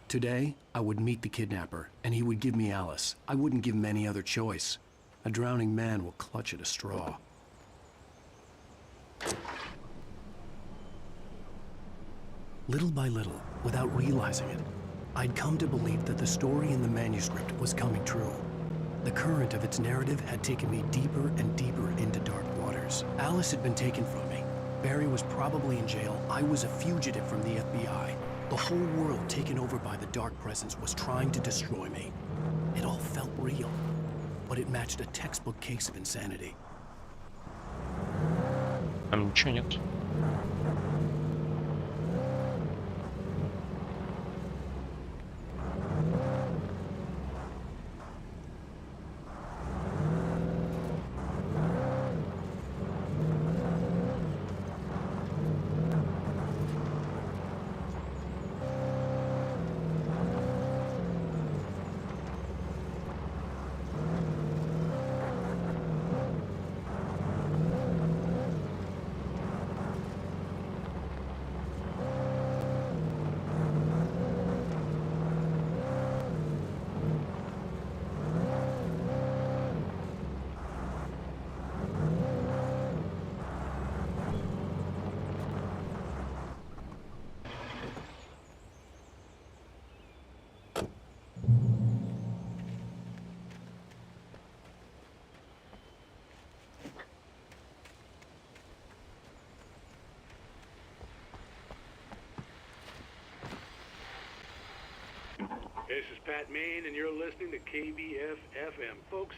Today, I would meet the kidnapper, and he would give me Alice. I wouldn't give him any other choice. A drowning man will clutch at a straw. Little by little, without realizing it, I'd come to believe that the story in the manuscript was coming true. The current of its narrative had taken me deeper and deeper into dark waters. Alice had been taken from me. Barry was probably in jail. I was a fugitive from the FBI. The whole world taken over by the dark presence was trying to destroy me. It all felt real, but it matched a textbook case of insanity. Ничего нет. This is Pat Main, and you're listening to KBF-FM. Folks,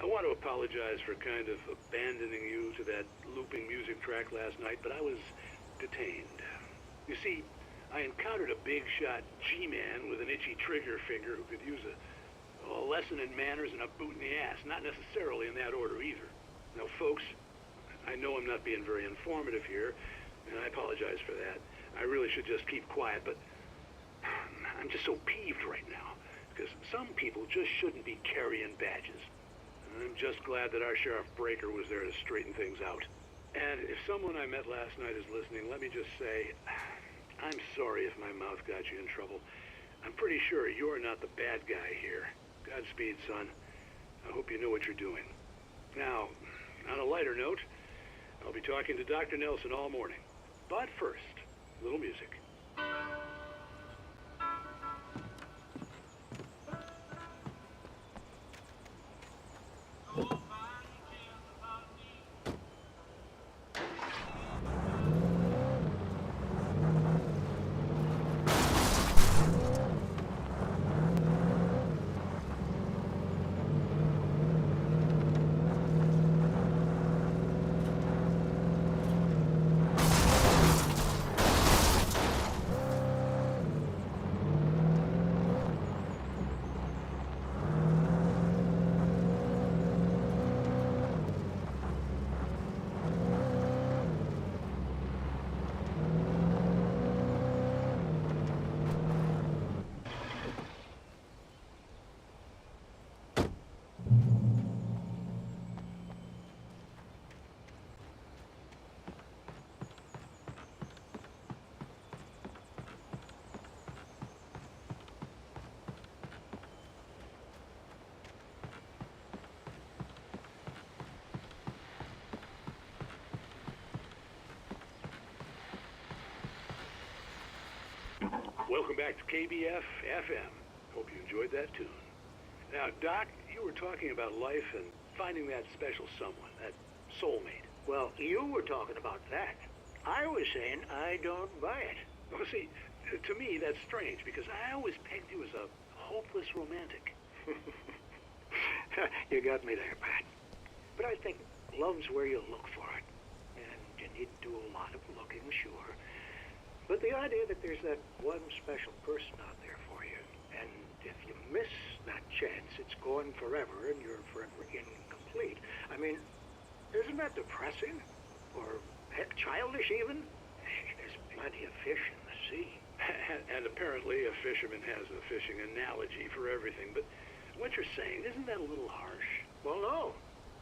I want to apologize for kind of abandoning you to that looping music track last night, but I was detained. You see, I encountered a big-shot G-man with an itchy trigger finger who could use a lesson in manners and a boot in the ass, not necessarily in that order either. Now, folks, I know I'm not being very informative here, and I apologize for that. I really should just keep quiet, but I'm just so peeved right now, because some people just shouldn't be carrying badges. And I'm just glad that our Sheriff Breaker was there to straighten things out. And if someone I met last night is listening, let me just say, I'm sorry if my mouth got you in trouble. I'm pretty sure you're not the bad guy here. Godspeed, son. I hope you know what you're doing. Now, on a lighter note, I'll be talking to Dr. Nelson all morning. But first, a little music. Welcome back to KBF-FM. Hope you enjoyed that tune. Now, Doc, you were talking about life and finding that special someone, that soulmate. Well, you were talking about that. I was saying I don't buy it. Well, see, to me, that's strange, because I always pegged you as a hopeless romantic. You got me there, Pat. But I think love's where you look for it. And you need to do a lot of looking, sure. But the idea that there's that one special person out there for you, and if you miss that chance, it's gone forever and you're forever incomplete. I mean, Isn't that depressing? Or, heck, childish even? There's plenty of fish in the sea. And apparently a fisherman has a fishing analogy for everything, but what you're saying, isn't that a little harsh? Well, no.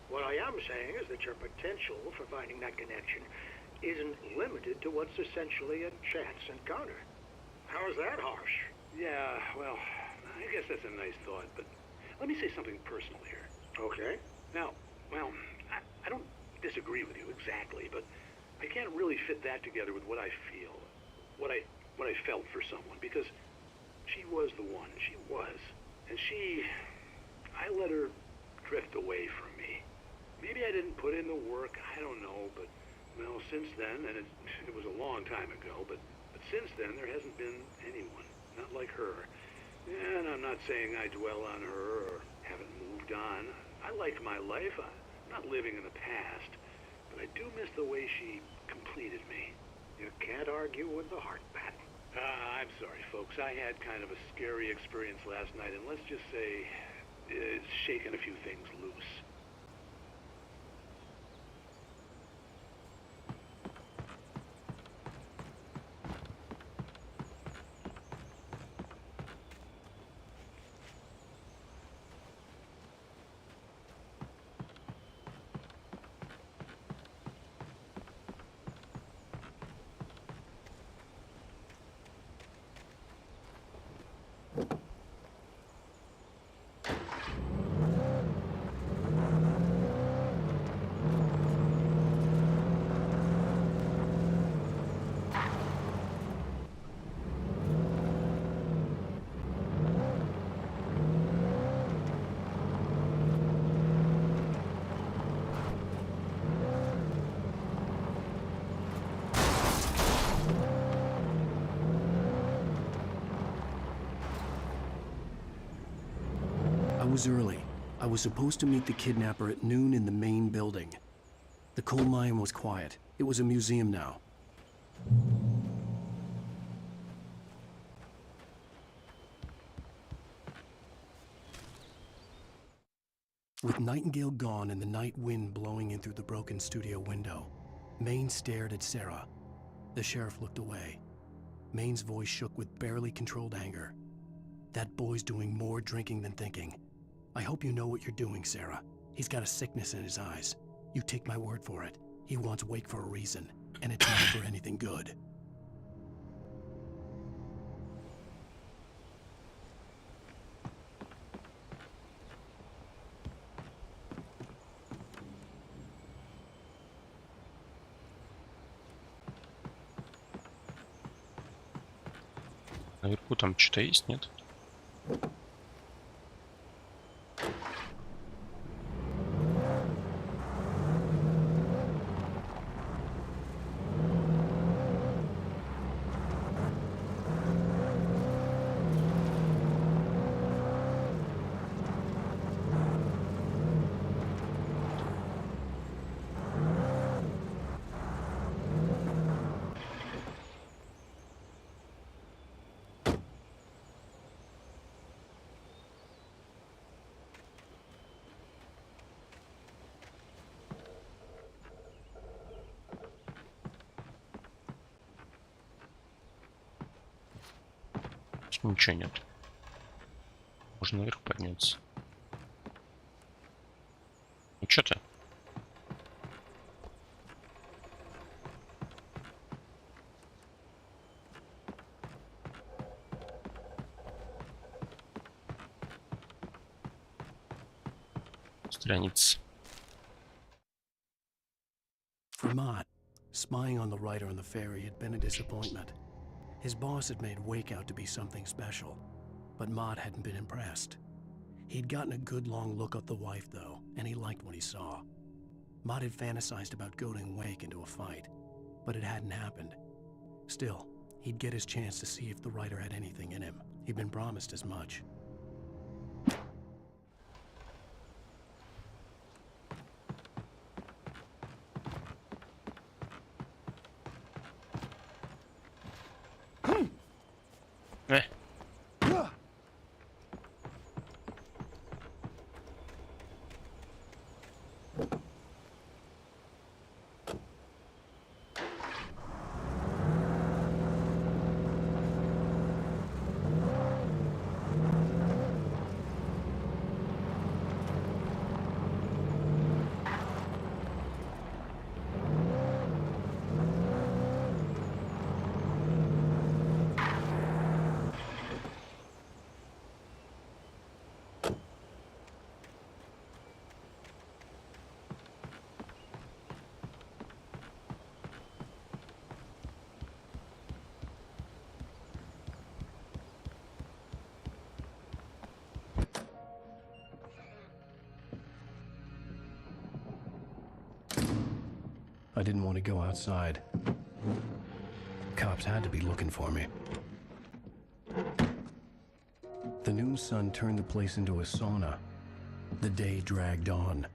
What I am saying is that your potential for finding that connection isn't limited to what's essentially a chance encounter. How is that harsh? Yeah, well, I guess that's a nice thought, but let me say something personal here. Okay. Now, well, I don't disagree with you exactly, but I can't really fit that together with what I feel, what I felt for someone, because she was the one. She was. And I let her drift away from me. Maybe I didn't put in the work, I don't know, but, well, since then, and it was a long time ago, but since then, there hasn't been anyone, not like her. And I'm not saying I dwell on her or haven't moved on. I like my life. I'm not living in the past, but I do miss the way she completed me. You can't argue with the heart, Pat. I'm sorry, folks. I had kind of a scary experience last night, and let's just say it's shaken a few things loose. I was early. I was supposed to meet the kidnapper at noon in the main building. The coal mine was quiet. It was a museum now. With Nightingale gone and the night wind blowing in through the broken studio window, Maine stared at Sarah. The sheriff looked away. Maine's voice shook with barely controlled anger. That boy's doing more drinking than thinking. I hope you know what you're doing, Sarah. He's got a sickness in his eyes. You take my word for it. He wants Wake for a reason, and it's not for anything good. Наверху там что-то есть, нет? Ничего нет. Можно наверх подняться. Ну что ты? Страница. For Mott, spying on the writer on the ferry had been a disappointment. His boss had made Wake out to be something special, but Mott hadn't been impressed. He'd gotten a good long look at the wife, though, and he liked what he saw. Mott had fantasized about goading Wake into a fight, but it hadn't happened. Still, he'd get his chance to see if the writer had anything in him. He'd been promised as much. I didn't want to go outside. Cops had to be looking for me. The noon sun turned the place into a sauna. The day dragged on.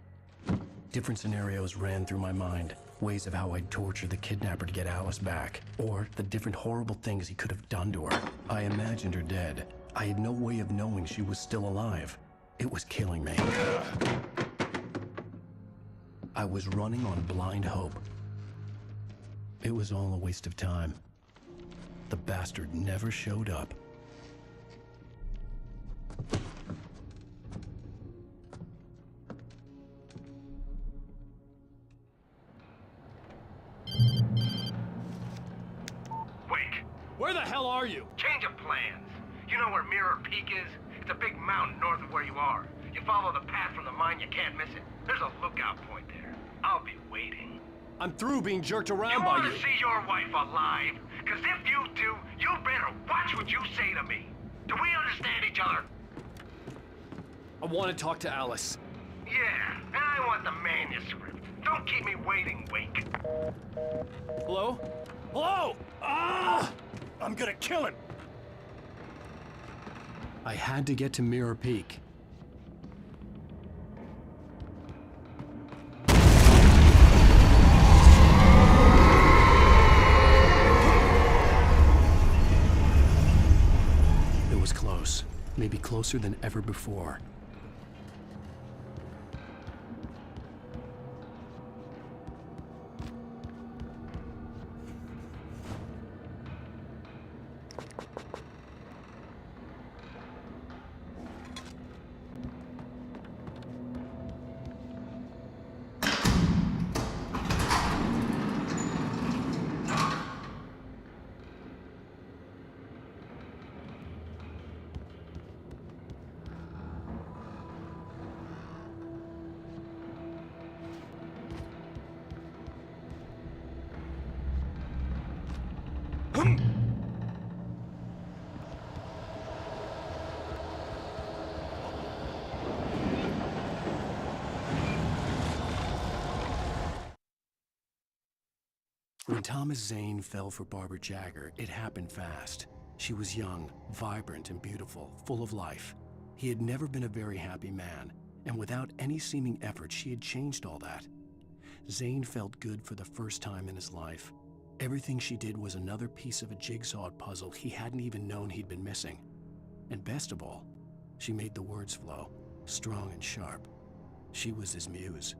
Different scenarios ran through my mind. Ways of how I'd torture the kidnapper to get Alice back. Or the different horrible things he could have done to her. I imagined her dead. I had no way of knowing she was still alive. It was killing me. I was running on blind hope. It was all a waste of time. The bastard never showed up. Where the hell are you? Change of plans. You know where Mirror Peak is? It's a big mountain north of where you are. You follow the path from the mine, you can't miss it. There's a lookout point there. I'll be waiting. I'm through being jerked around You by want you. to see your wife alive? Because if you do, you better watch what you say to me. Do we understand each other? I want to talk to Alice. Yeah, and I want the manuscript. Don't keep me waiting, Wake. Hello? Hello? Ah! I'm gonna kill him! I had to get to Mirror Peak. It was close. Maybe closer than ever before. When Thomas Zane fell for Barbara Jagger, it happened fast. She was young, vibrant, and beautiful, full of life. He had never been a very happy man, and without any seeming effort, she had changed all that. Zane felt good for the first time in his life. Everything she did was another piece of a jigsaw puzzle he hadn't even known he'd been missing. And best of all, she made the words flow, strong and sharp. She was his muse.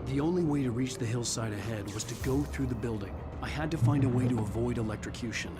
The only way to reach the hillside ahead was to go through the building. I had to find a way to avoid electrocution.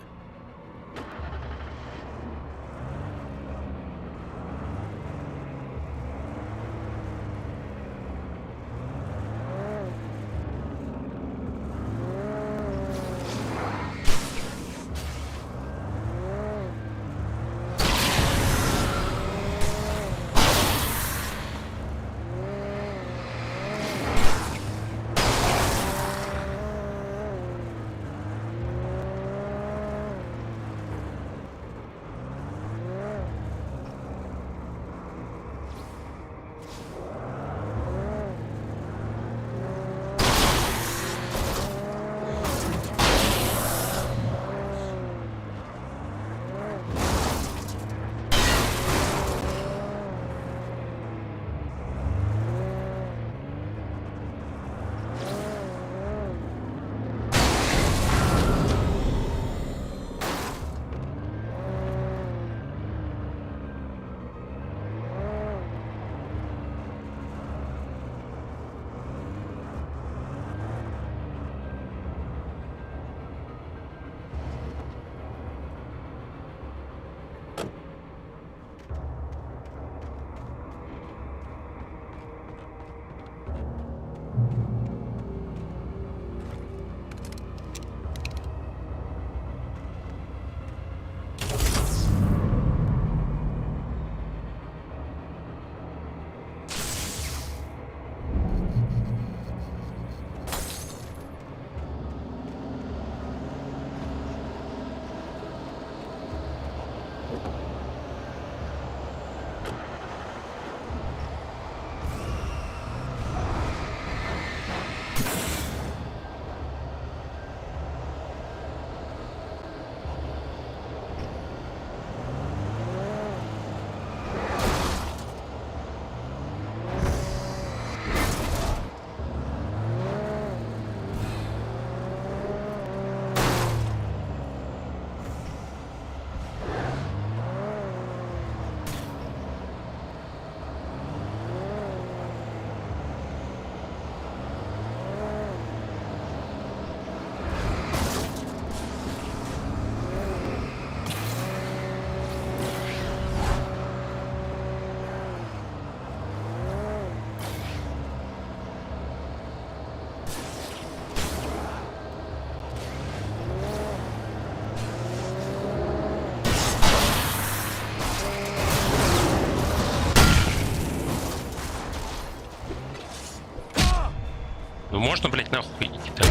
Ну можно, блядь, нахуй идти так?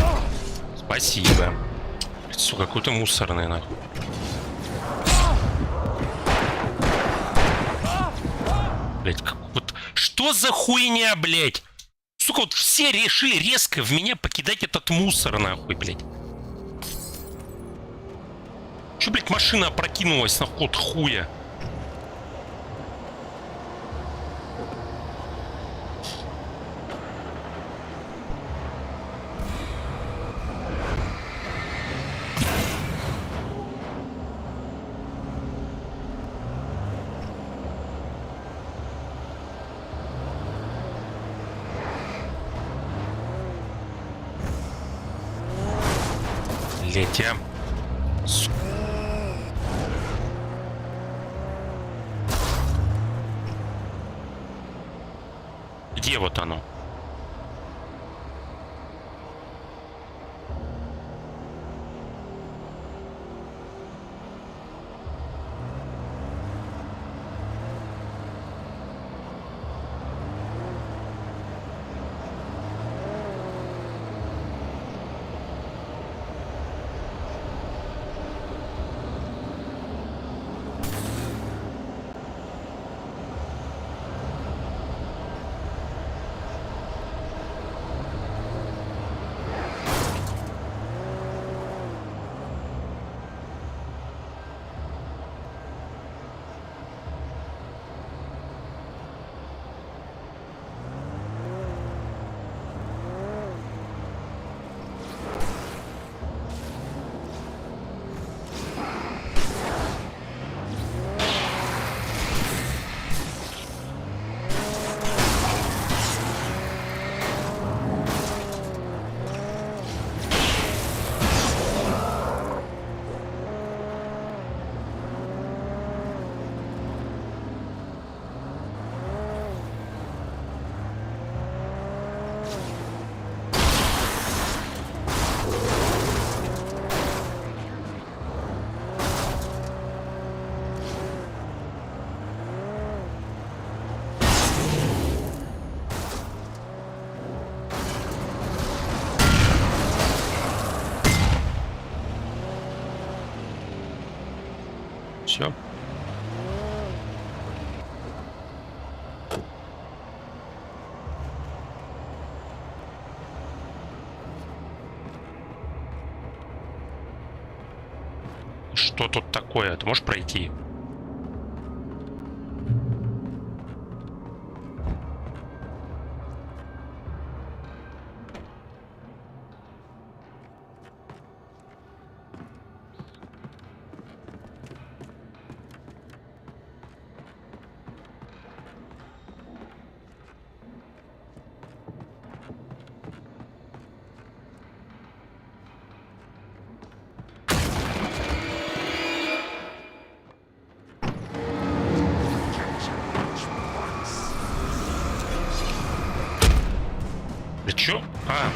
Спасибо. Сука, какой-то мусорный, нахуй. Блядь, как вот... Что за хуйня, блядь? Сука, вот все решили резко в меня покидать этот мусор, нахуй, блядь. Чё, блядь, машина опрокинулась на ход хуя? Летя. Где вот оно? Что тут такое? Ты можешь пройти? Да чё? А.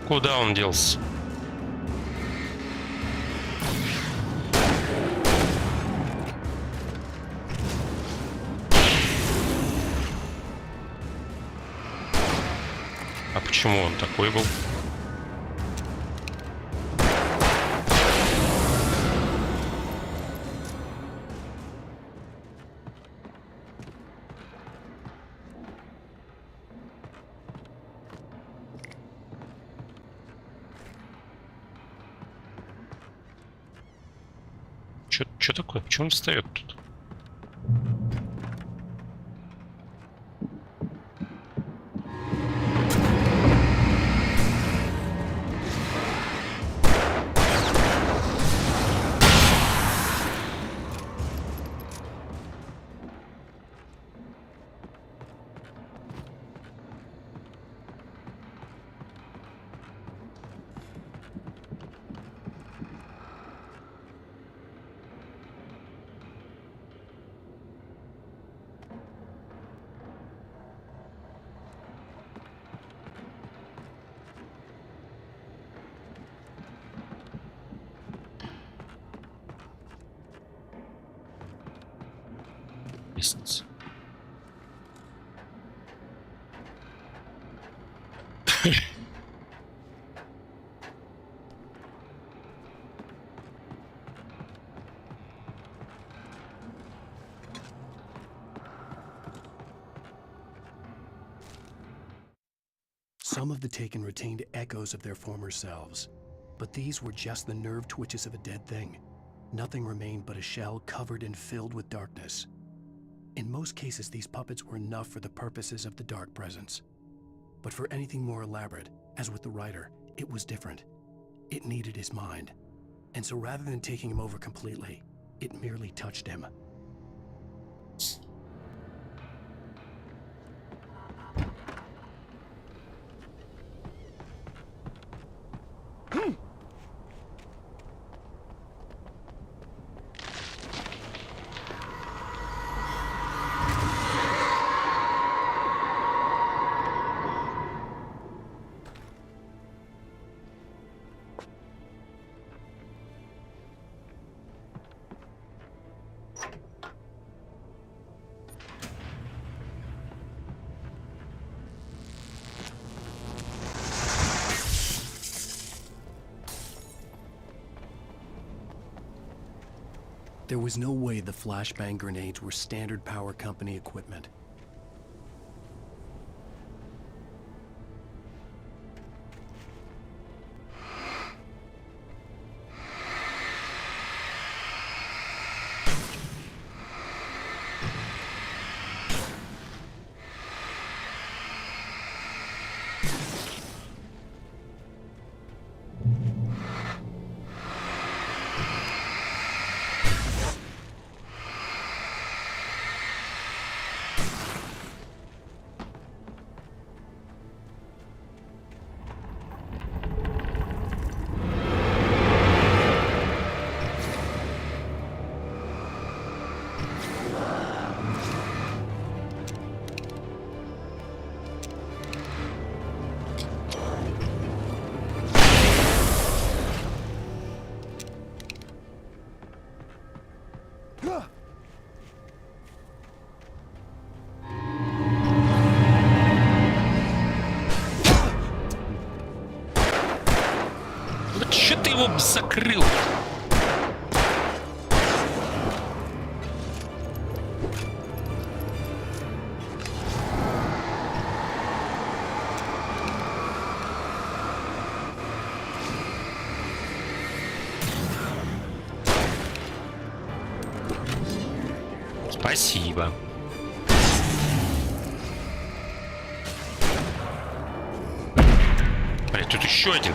Куда он делся? А почему он такой был? Чё такое? Почему он встает тут? Лестница. Some of the Taken retained echoes of their former selves, but these were just the nerve twitches of a dead thing. Nothing remained but a shell covered and filled with darkness. In most cases, these puppets were enough for the purposes of the Dark Presence. But for anything more elaborate, as with the writer, it was different. It needed his mind. And so rather than taking him over completely, it merely touched him. There was no way the flashbang grenades were standard power company equipment. Чё ты его закрыл? Спасибо. Блять, тут еще один.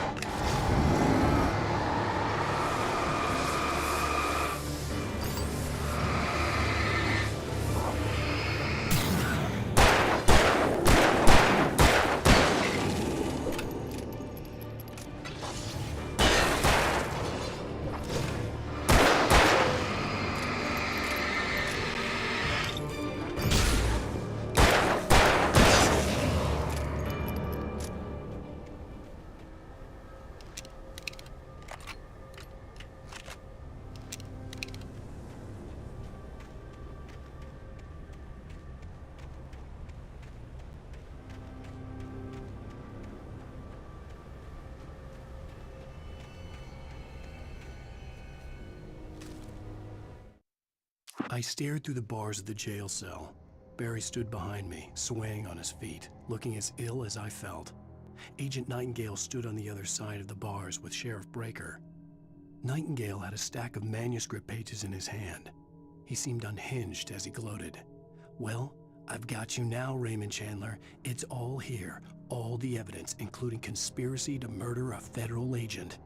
I stared through the bars of the jail cell. Barry stood behind me, swaying on his feet, looking as ill as I felt. Agent Nightingale stood on the other side of the bars with Sheriff Breaker. Nightingale had a stack of manuscript pages in his hand. He seemed unhinged as he gloated. Well, I've got you now, Raymond Chandler. It's all here. All the evidence, including conspiracy to murder a federal agent.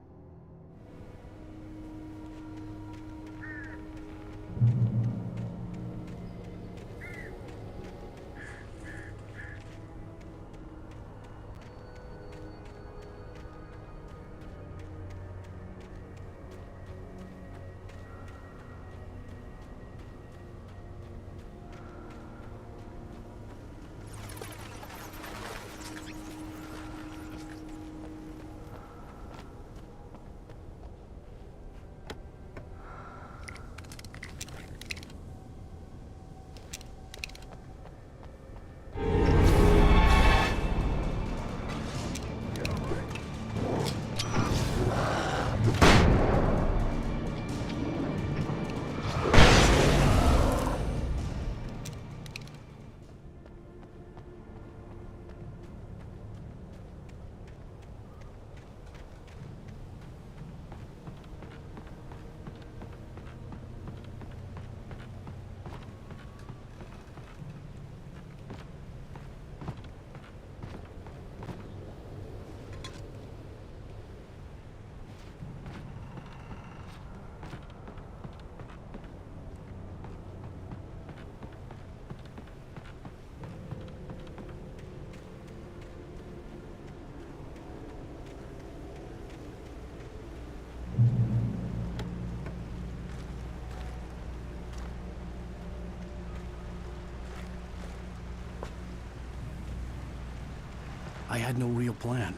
I had no real plan.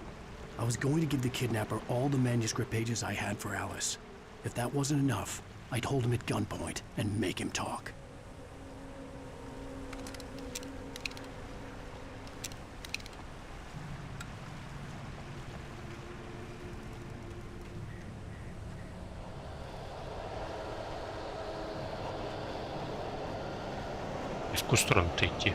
I was going to give the kidnapper all the manuscript pages I had for Alice. If that wasn't enough, I'd hold him at gunpoint and make him talk. И в какую сторону-то идти?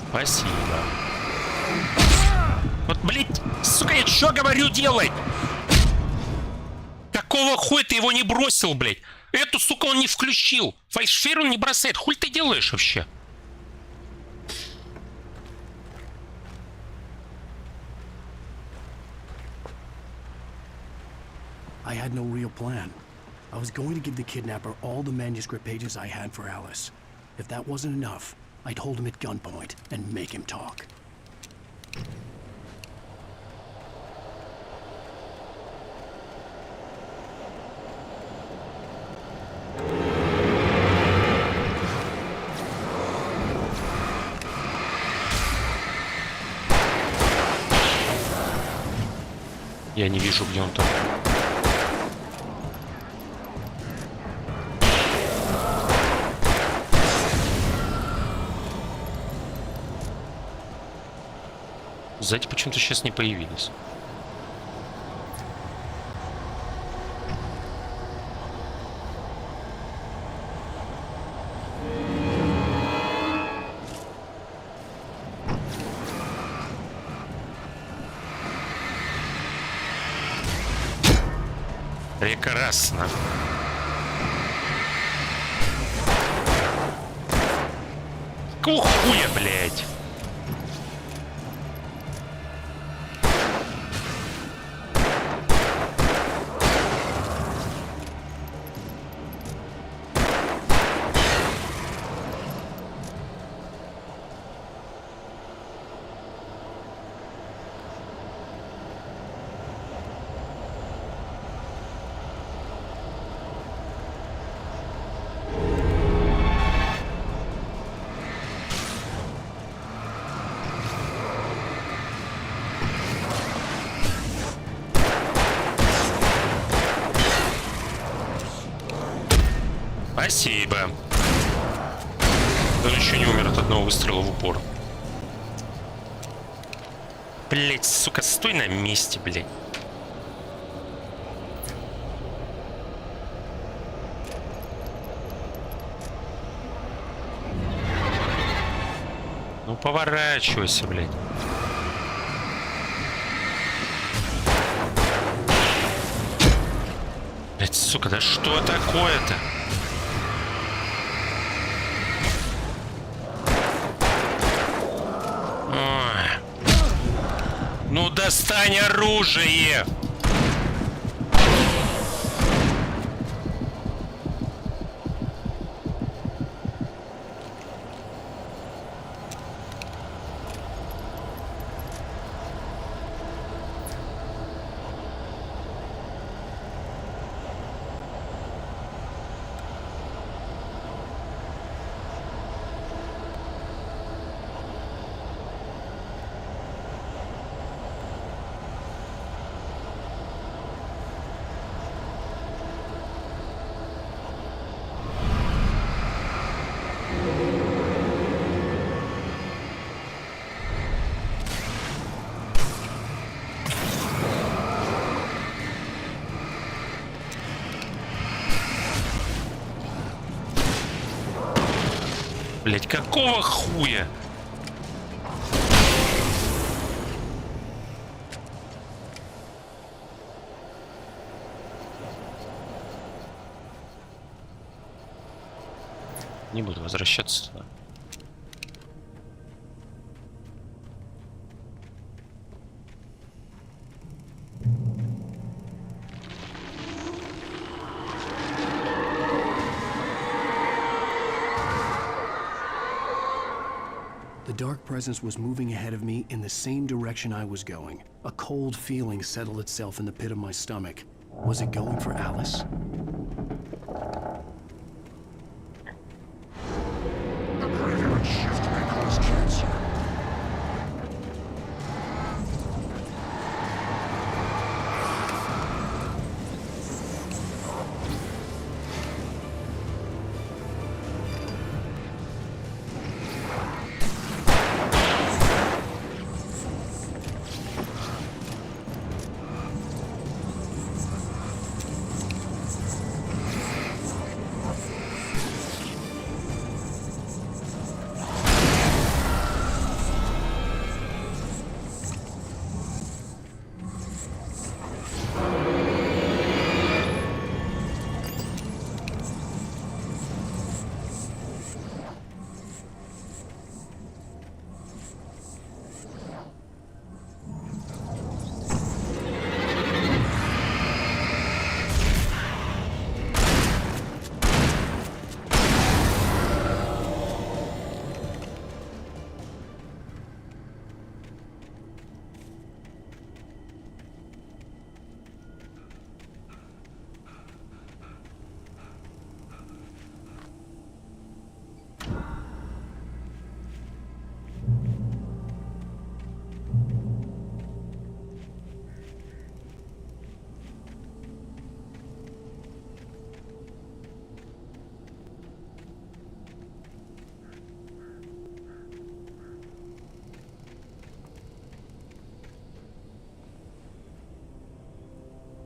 Спасибо. Вот, блядь, сука, я что говорю делать? Какого хуя ты его не бросил, блядь? Эту, сука, он не включил. Фальшфейр он не бросает. Хуй ты делаешь вообще? I had no real plan. I was going to give the kidnapper all the manuscript pages I had for Alice. If that wasn't enough, I'd hold him at gunpoint and make him talk. Я не вижу, где он там. Сзади почему-то сейчас не появились. Прекрасно. Какого хуя, блядь? Спасибо. Он еще не умер от одного выстрела в упор. Блять, сука, стой на месте, блять. Ну поворачивайся, блять. Блять, сука, да что такое-то? Ну достань оружие! Блять, какого хуя? Не буду возвращаться туда. The dark presence was moving ahead of me in the same direction I was going. A cold feeling settled itself in the pit of my stomach. Was it going for Alice? The graveyard shift may cause cancer.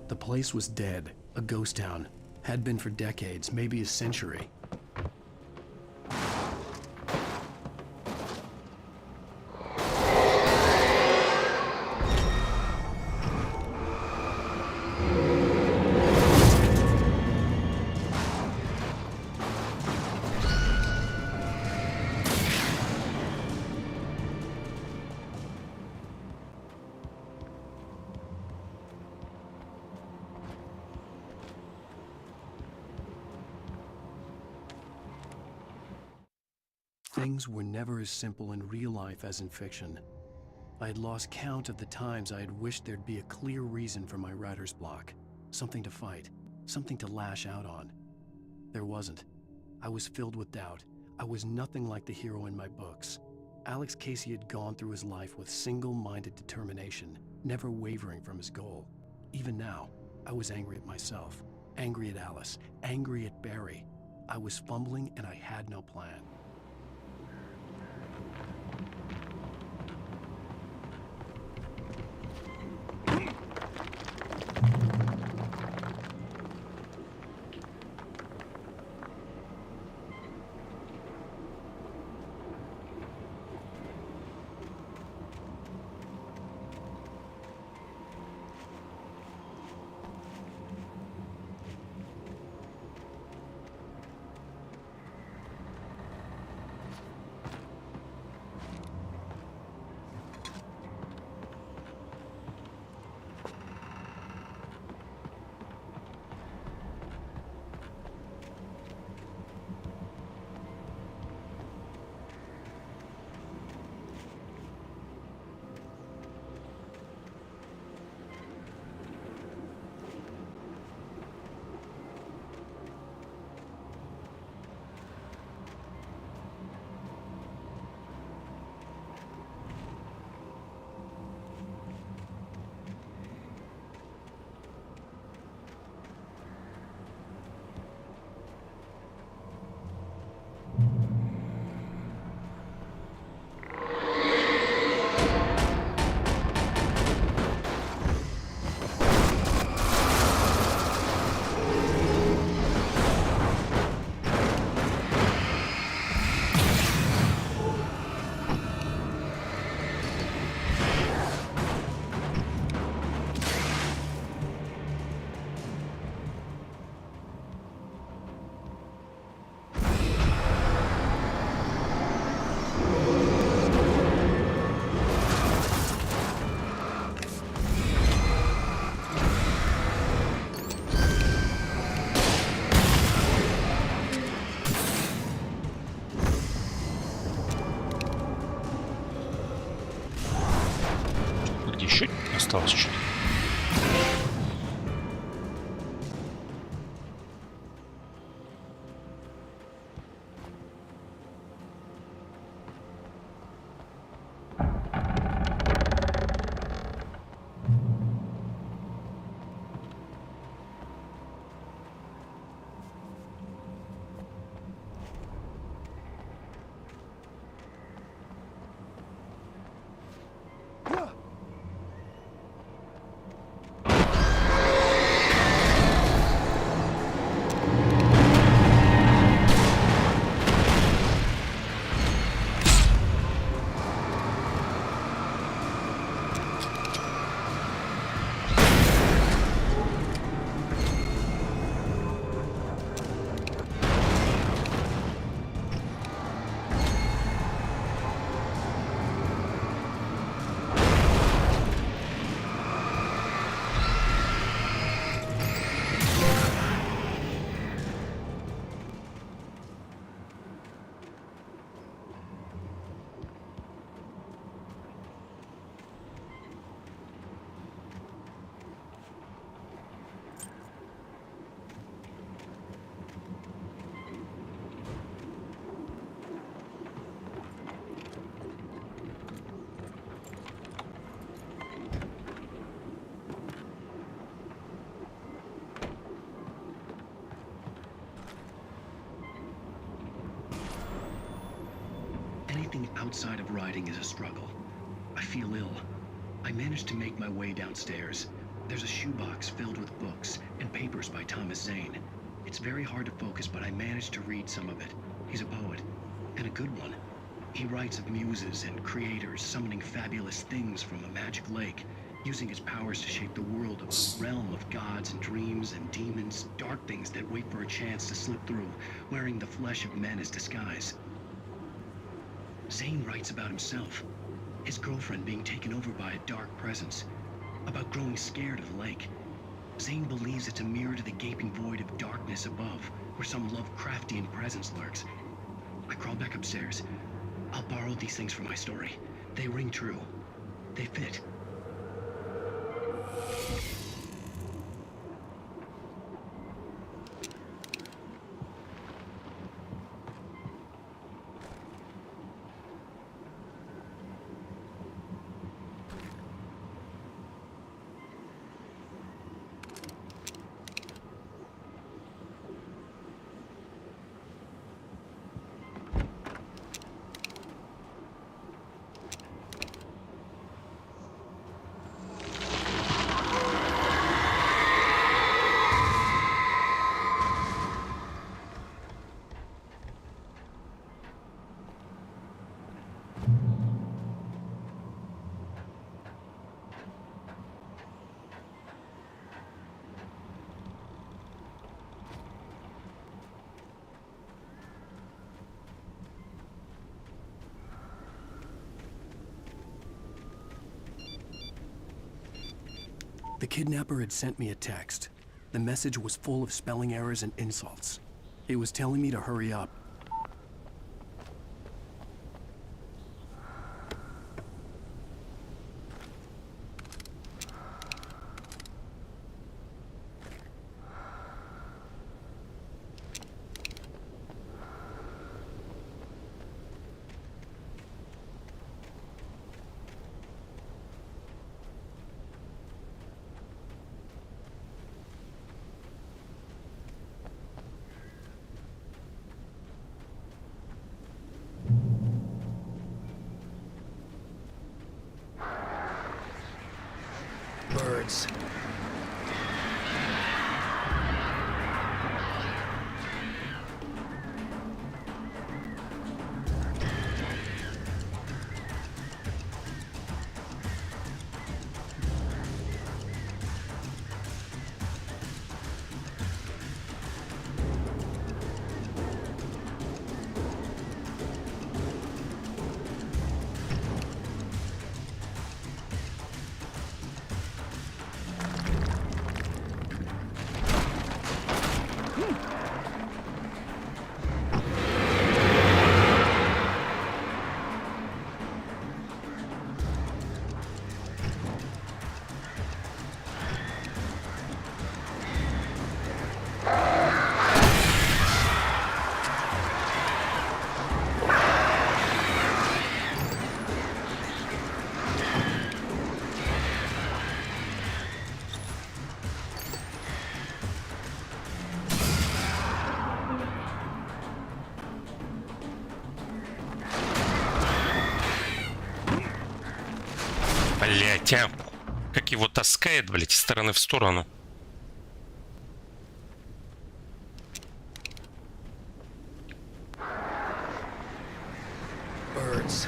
The place was dead, a ghost town. Had been for decades, maybe a century. Things were never as simple in real life as in fiction. I had lost count of the times I had wished there'd be a clear reason for my writer's block. Something to fight, something to lash out on. There wasn't. I was filled with doubt. I was nothing like the hero in my books. Alex Casey had gone through his life with single-minded determination, never wavering from his goal. Even now, I was angry at myself, angry at Alice, angry at Barry. I was fumbling and I had no plan. Чуть осталось чуть. Anything outside of writing is a struggle. I feel ill. I managed to make my way downstairs. There's a shoebox filled with books and papers by Thomas Zane. It's very hard to focus, but I managed to read some of it. He's a poet, and a good one. He writes of muses and creators summoning fabulous things from a magic lake, using his powers to shape the world of a realm of gods and dreams and demons, dark things that wait for a chance to slip through, wearing the flesh of men as disguise. Zane writes about himself, his girlfriend being taken over by a dark presence, about growing scared of the lake. Zane believes it's a mirror to the gaping void of darkness above, where some Lovecraftian presence lurks. I crawled back upstairs, I'll borrow these things for my story. They ring true. They fit. The kidnapper had sent me a text. The message was full of spelling errors and insults. It was telling me to hurry up. Birds. Блять, а как его таскает, блять, из стороны в сторону. Birds.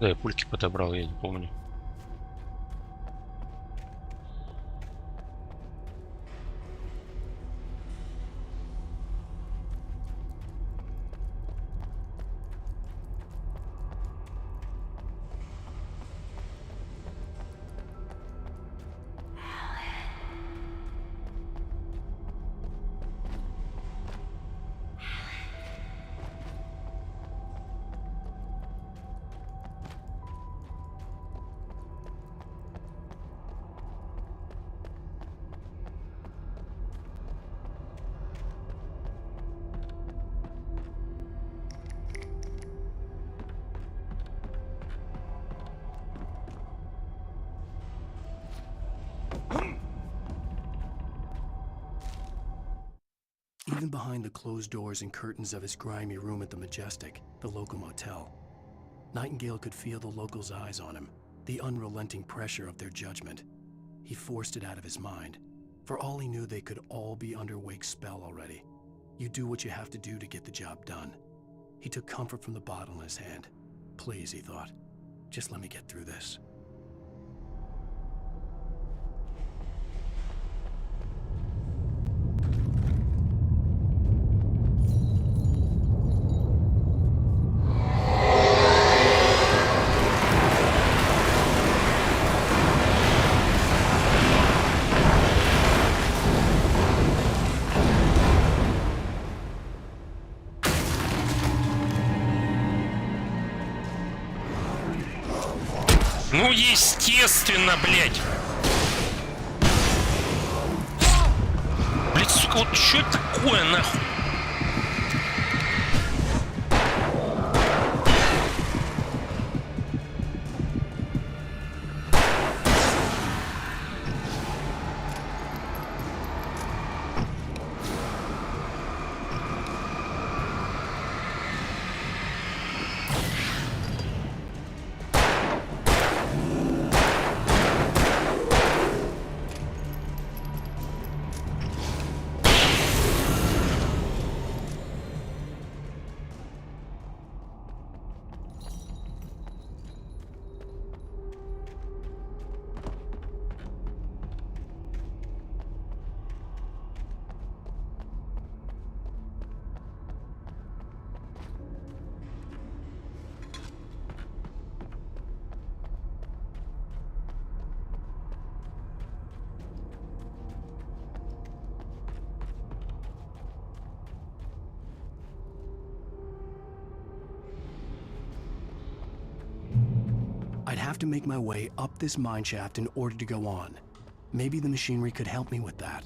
Да, я пульки подобрал, я не помню. Even behind the closed doors and curtains of his grimy room at the Majestic, the local motel, Nightingale could feel the locals' eyes on him, the unrelenting pressure of their judgment. He forced it out of his mind. For all he knew, they could all be under Wake's spell already. You do what you have to do to get the job done. He took comfort from the bottle in his hand. Please, he thought, just let me get through this. Ну, естественно, блядь. Блядь, сука, вот что это такое, нахуй? I'd have to make my way up this mine shaft in order to go on. Maybe the machinery could help me with that.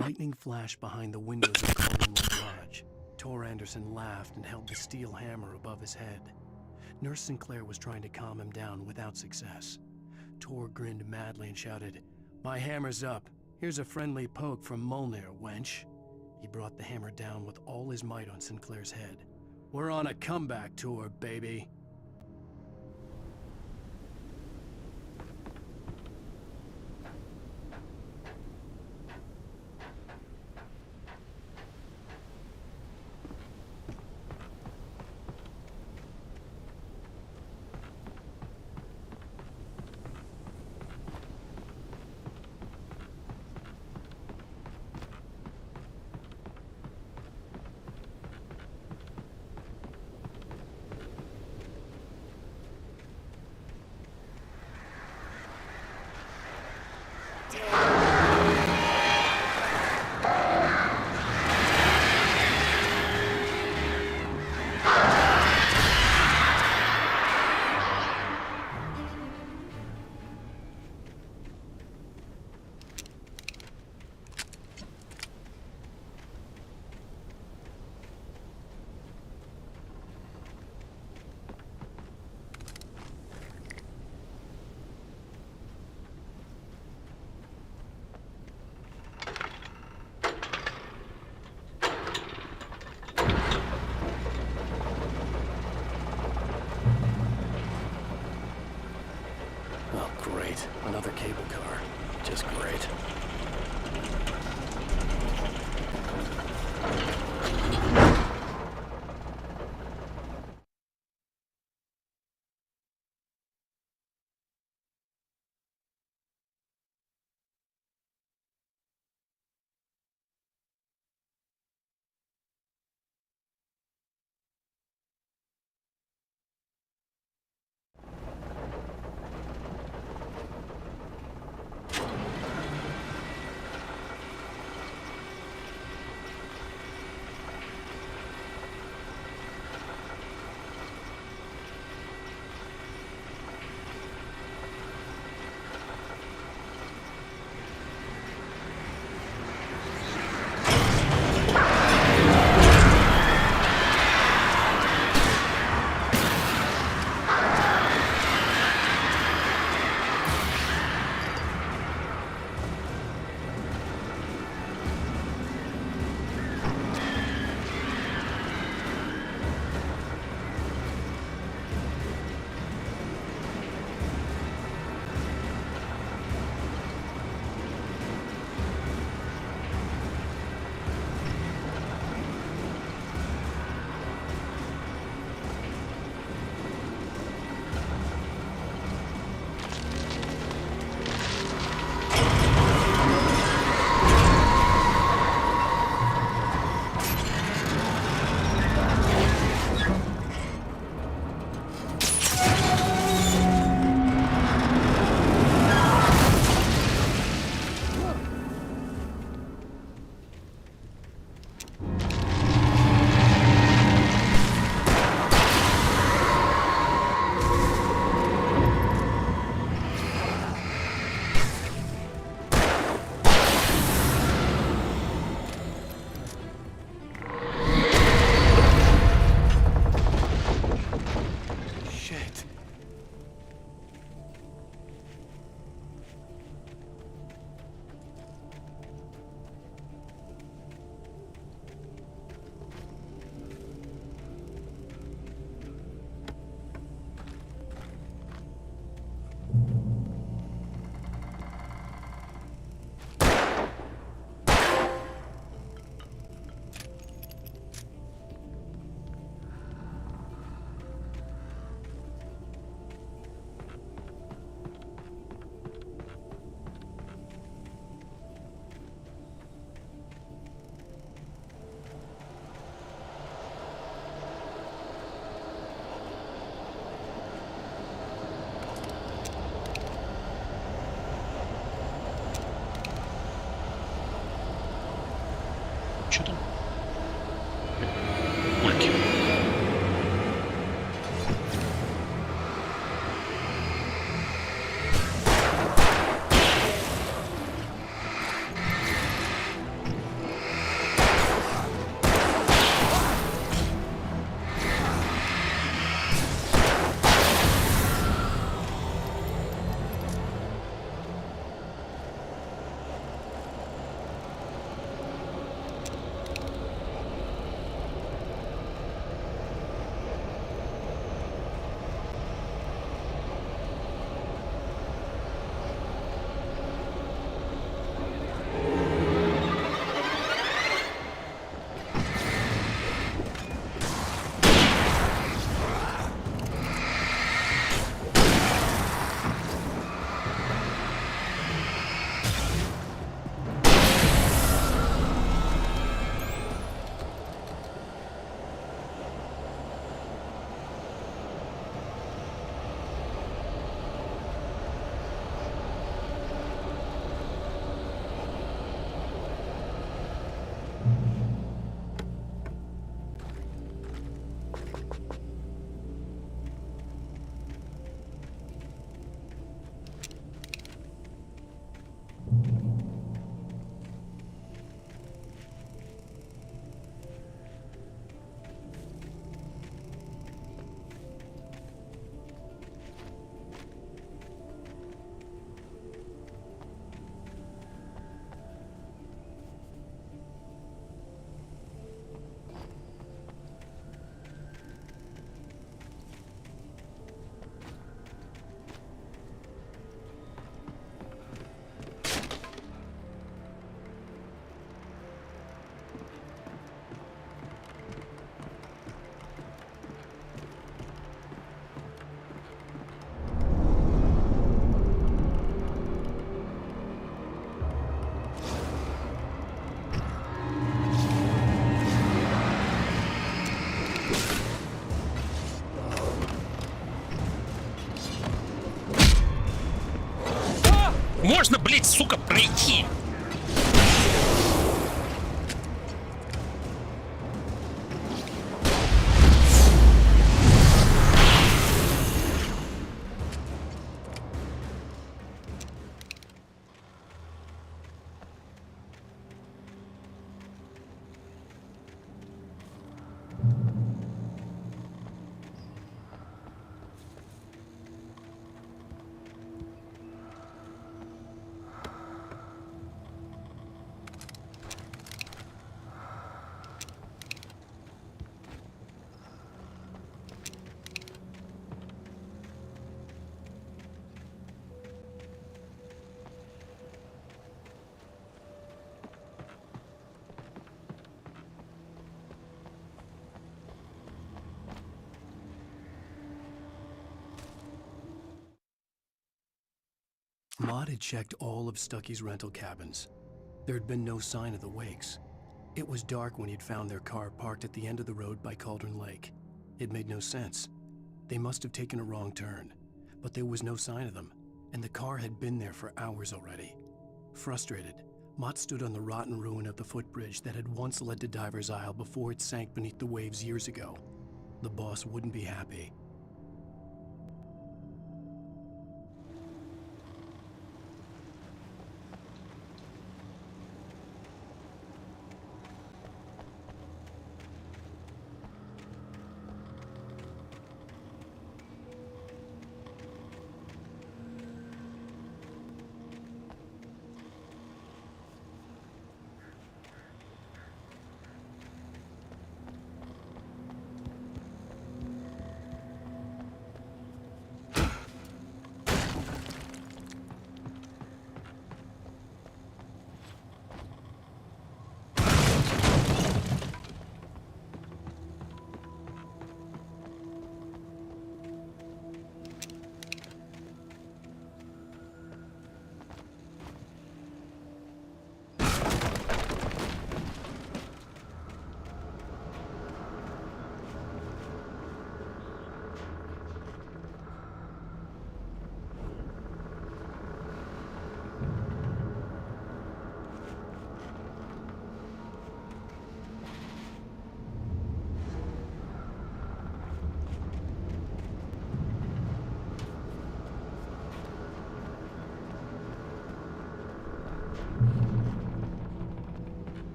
Lightning flashed behind the windows of Cardinal Garage. Tor Anderson laughed and held the steel hammer above his head. Nurse Sinclair was trying to calm him down without success. Tor grinned madly and shouted, "My hammer's up. Here's a friendly poke from Molnir, wench." He brought the hammer down with all his might on Sinclair's head. "We're on a comeback tour, baby." Oh, great. Another cable car. Just great. Что там? Ульки. можно, блядь, сука, пройти? Maud had checked all of Stucky's rental cabins. There had been no sign of the wakes. It was dark when he'd found their car parked at the end of the road by Cauldron Lake. It made no sense. They must have taken a wrong turn, but there was no sign of them, and the car had been there for hours already. Frustrated, Mott stood on the rotten ruin of the footbridge that had once led to Diver's Isle before it sank beneath the waves years ago. The boss wouldn't be happy.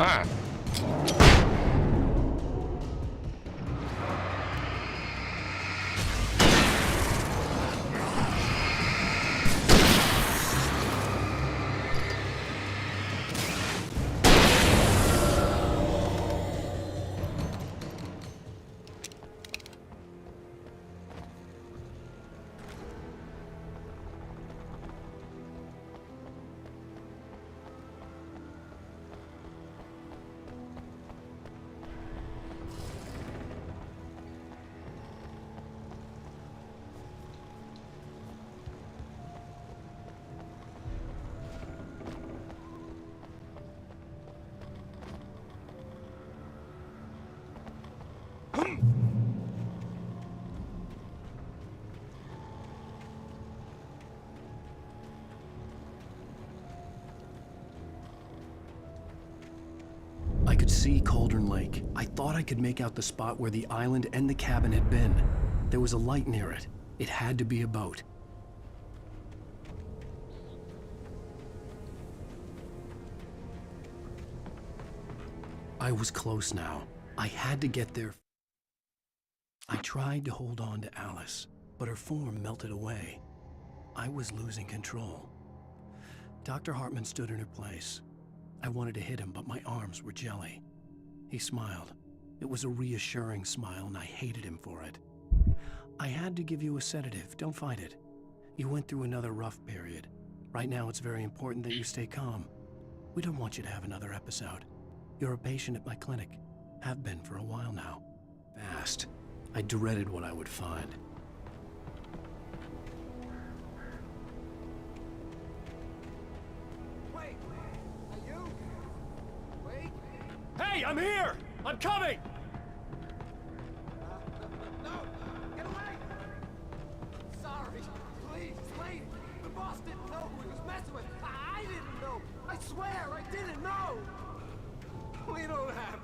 А, I could see Cauldron Lake. I thought I could make out the spot where the island and the cabin had been. There was a light near it. It had to be a boat. I was close now. I had to get there. I tried to hold on to Alice, but her form melted away. I was losing control. Dr. Hartman stood in her place. I wanted to hit him, but my arms were jelly. He smiled. It was a reassuring smile, and I hated him for it. I had to give you a sedative. Don't fight it. You went through another rough period. Right now, it's very important that you stay calm. We don't want you to have another episode. You're a patient at my clinic. Have been for a while now. Fast. I dreaded what I would find. Wait! Are you? Wait! Hey, I'm here! I'm coming! No! Get away! Sorry. Please, wait! The boss didn't know who he was messing with. I didn't know. I swear, I didn't know. We don't have it.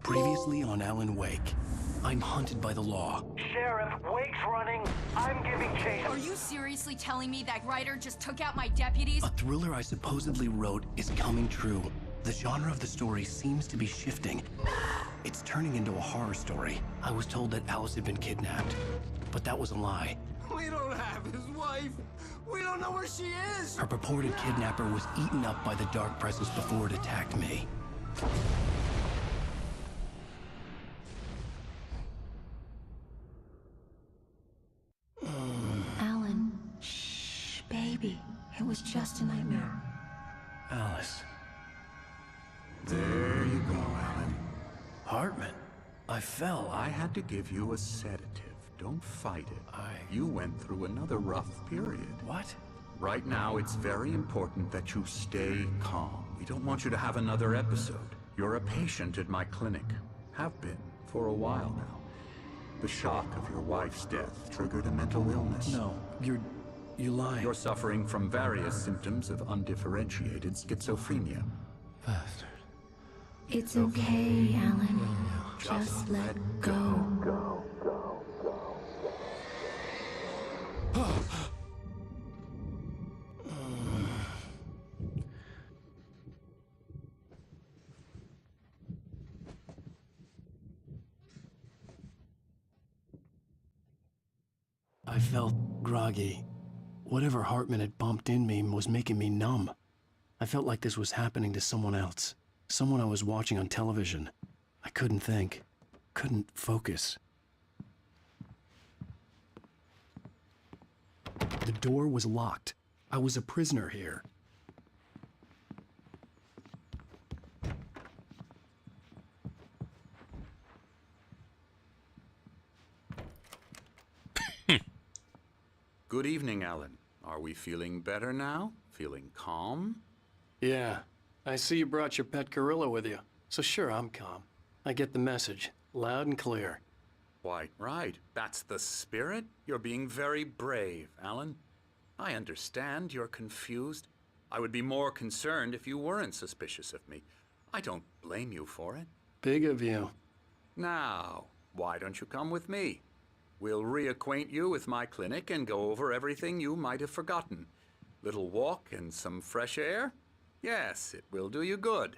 Previously on Alan Wake, I'm hunted by the law. Sheriff, Wake's running. I'm giving chase. Are you seriously telling me that writer just took out my deputies? A thriller I supposedly wrote is coming true. The genre of the story seems to be shifting. It's turning into a horror story. I was told that Alice had been kidnapped, but that was a lie. We don't have his wife. We don't know where she is. Her purported kidnapper was eaten up by the dark presence before it attacked me. Alan, shh, baby. It was just a nightmare. Alice. There you go, Alan. Hartman. I fell. I had to give you a sedative. Don't fight it. You went through another rough period. What? Right now, it's very important that you stay calm. We don't want you to have another episode. You're a patient at my clinic. Have been for a while now. The shock of your wife's death triggered a mental illness. No, you lied. You're suffering from various symptoms of undifferentiated schizophrenia. Bastard. It's okay, Alan. Just let go. I felt groggy. Whatever Hartman had bumped in me was making me numb. I felt like this was happening to someone else. Someone I was watching on television. I couldn't think. Couldn't focus. The door was locked. I was a prisoner here. Good evening, Alan. Are we feeling better now? Feeling calm? Yeah. I see you brought your pet gorilla with you. So sure, I'm calm. I get the message. Loud and clear. Quite right. That's the spirit. You're being very brave, Alan. I understand you're confused. I would be more concerned if you weren't suspicious of me. I don't blame you for it. Big of you. Now, why don't you come with me? We'll reacquaint you with my clinic and go over everything you might have forgotten. Little walk and some fresh air? Yes, it will do you good.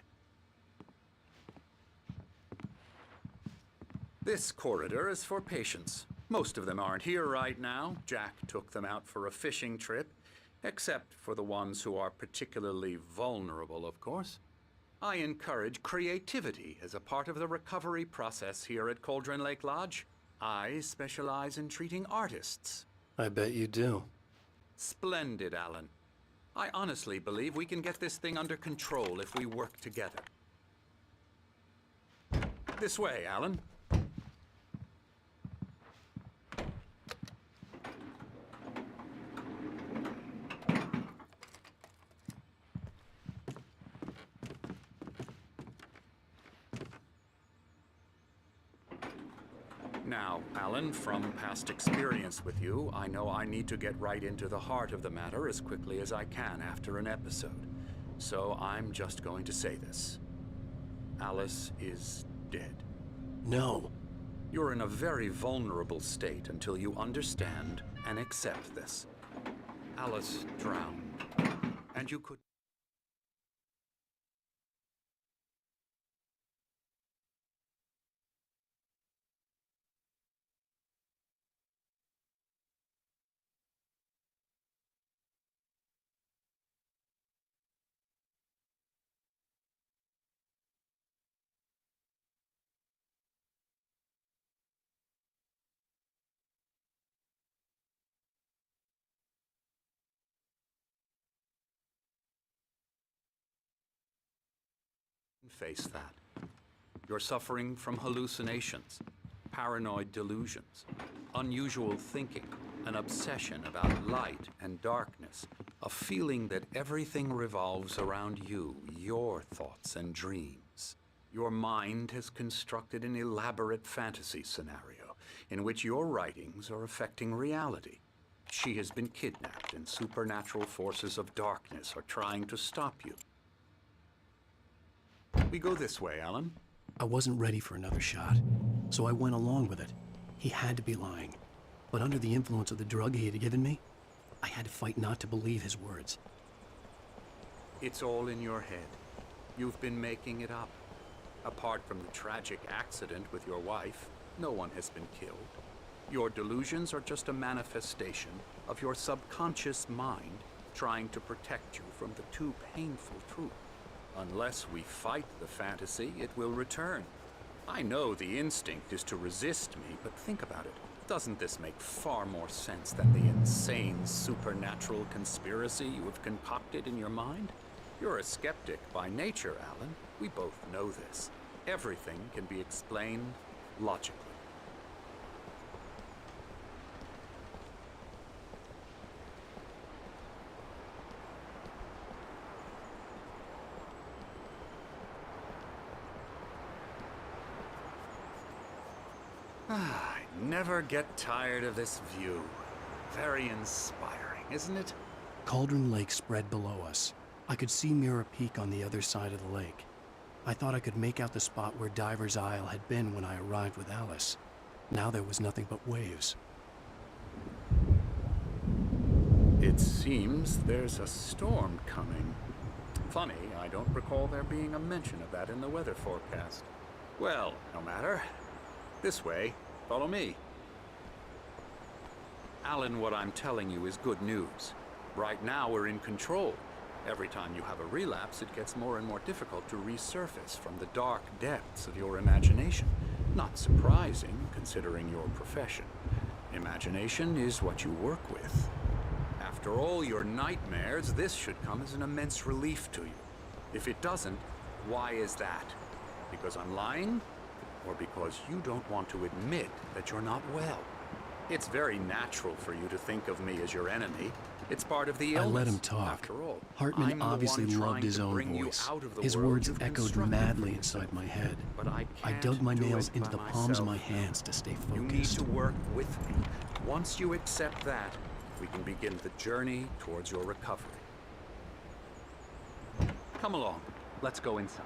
This corridor is for patients. Most of them aren't here right now. Jack took them out for a fishing trip, except for the ones who are particularly vulnerable, of course. I encourage creativity as a part of the recovery process here at Cauldron Lake Lodge. I specialize in treating artists. I bet you do. Splendid, Alan. I honestly believe we can get this thing under control if we work together. This way, Alan. Now, Alan, from past experience with you, I know I need to get right into the heart of the matter as quickly as I can after an episode. So I'm just going to say this. Alice is dead. No. You're in a very vulnerable state until you understand and accept this. Alice drowned, and you could... Face that. You're suffering from hallucinations, paranoid delusions, unusual thinking, an obsession about light and darkness, a feeling that everything revolves around you, your thoughts and dreams. Your mind has constructed an elaborate fantasy scenario in which your writings are affecting reality. She has been kidnapped and supernatural forces of darkness are trying to stop you. We go this way, Alan. I wasn't ready for another shot, so I went along with it. He had to be lying. But under the influence of the drug he had given me, I had to fight not to believe his words. It's all in your head. You've been making it up. Apart from the tragic accident with your wife, no one has been killed. Your delusions are just a manifestation of your subconscious mind trying to protect you from the too painful truth. Unless we fight the fantasy, it will return. I know the instinct is to resist me, but think about it. Doesn't this make far more sense than the insane supernatural conspiracy you have concocted in your mind? You're a skeptic by nature, Alan. We both know this. Everything can be explained logically. I never get tired of this view. Very inspiring, isn't it? Cauldron Lake spread below us. I could see Mirror Peak on the other side of the lake. I thought I could make out the spot where Diver's Isle had been when I arrived with Alice. Now there was nothing but waves. It seems there's a storm coming. Funny, I don't recall there being a mention of that in the weather forecast. Well, no matter. This way. Follow me. Alan, what I'm telling you is good news. Right now, we're in control. Every time you have a relapse, it gets more and more difficult to resurface from the dark depths of your imagination. Not surprising, considering your profession. Imagination is what you work with. After all your nightmares, this should come as an immense relief to you. If it doesn't, why is that? Because I'm lying? Or because you don't want to admit that you're not well? It's very natural for you to think of me as your enemy. It's part of the illness. I let him talk. After all, Hartman obviously loved his own voice. His words echoed madly inside my head. But I dug my nails into the palms of my hands to stay focused. You need to work with me. Once you accept that, we can begin the journey towards your recovery. Come along. Let's go inside.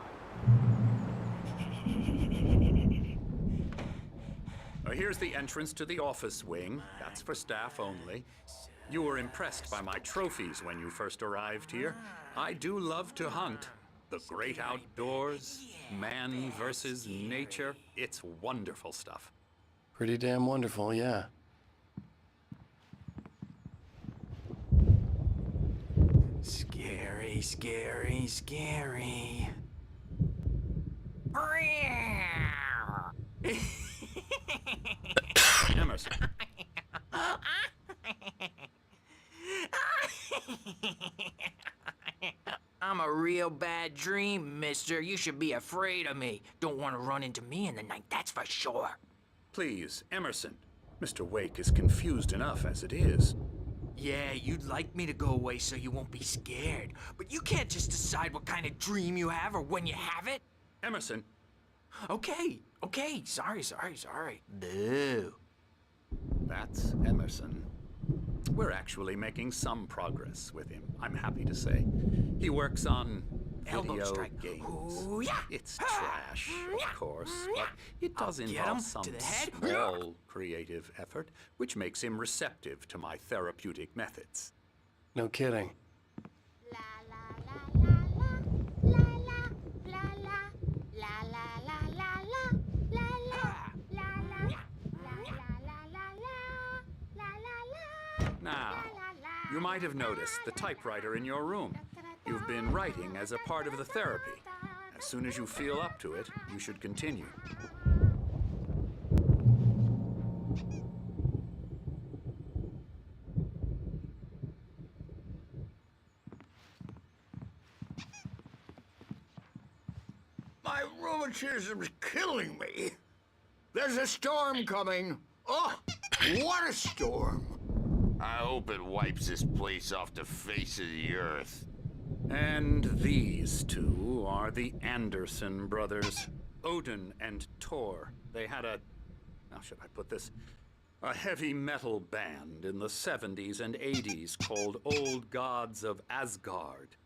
Here's the entrance to the office wing. That's for staff only. You were impressed by my trophies when you first arrived here. I do love to hunt. The great outdoors, man versus nature, it's wonderful stuff. Pretty damn wonderful, yeah. Scary, scary, scary. Emerson. I'm a real bad dream, mister. You should be afraid of me. Don't want to run into me in the night, that's for sure. Please, Emerson. Mr. Wake is confused enough as it is. Yeah, you'd like me to go away so you won't be scared. But you can't just decide what kind of dream you have or when you have it. Emerson. Okay. Sorry. Boo. That's Emerson. We're actually making some progress with him, I'm happy to say. He works on Elbow video strike. games. Ooh, yeah. It's trash, of course, but it does Get involve him some to the head. small creative effort, which makes him receptive to my therapeutic methods. No kidding. Now, you might have noticed the typewriter in your room. You've been writing as a part of the therapy. As soon as you feel up to it, you should continue. My rheumatism's killing me. There's a storm coming. Oh, what a storm. I hope it wipes this place off the face of the earth. And these two are the Anderson brothers, Odin and Thor. They had a, how should I put this? A heavy metal band in the 70s and 80s called Old Gods of Asgard.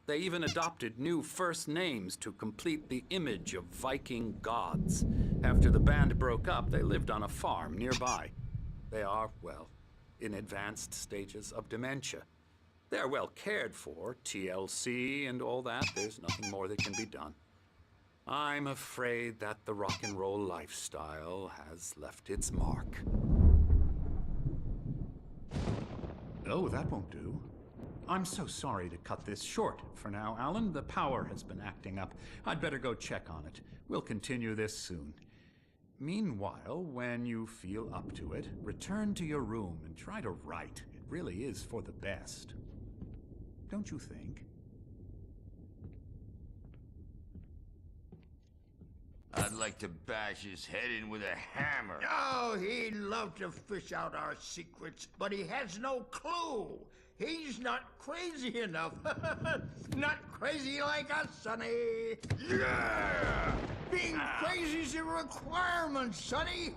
They even adopted new first names to complete the image of Viking gods. After the band broke up, they lived on a farm nearby. They are, well, in advanced stages of dementia. They're well cared for, TLC and all that. There's nothing more that can be done. I'm afraid that the rock and roll lifestyle has left its mark. Oh, that won't do. I'm so sorry to cut this short for now, Alan. The power has been acting up. I'd better go check on it. We'll continue this soon. Meanwhile, when you feel up to it, return to your room and try to write. It really is for the best. Don't you think? I'd like to bash his head in with a hammer. Oh, he'd love to fish out our secrets, but he has no clue. He's not crazy enough. Not crazy like us, Sonny. Yeah! Being crazy's a requirement, Sonny.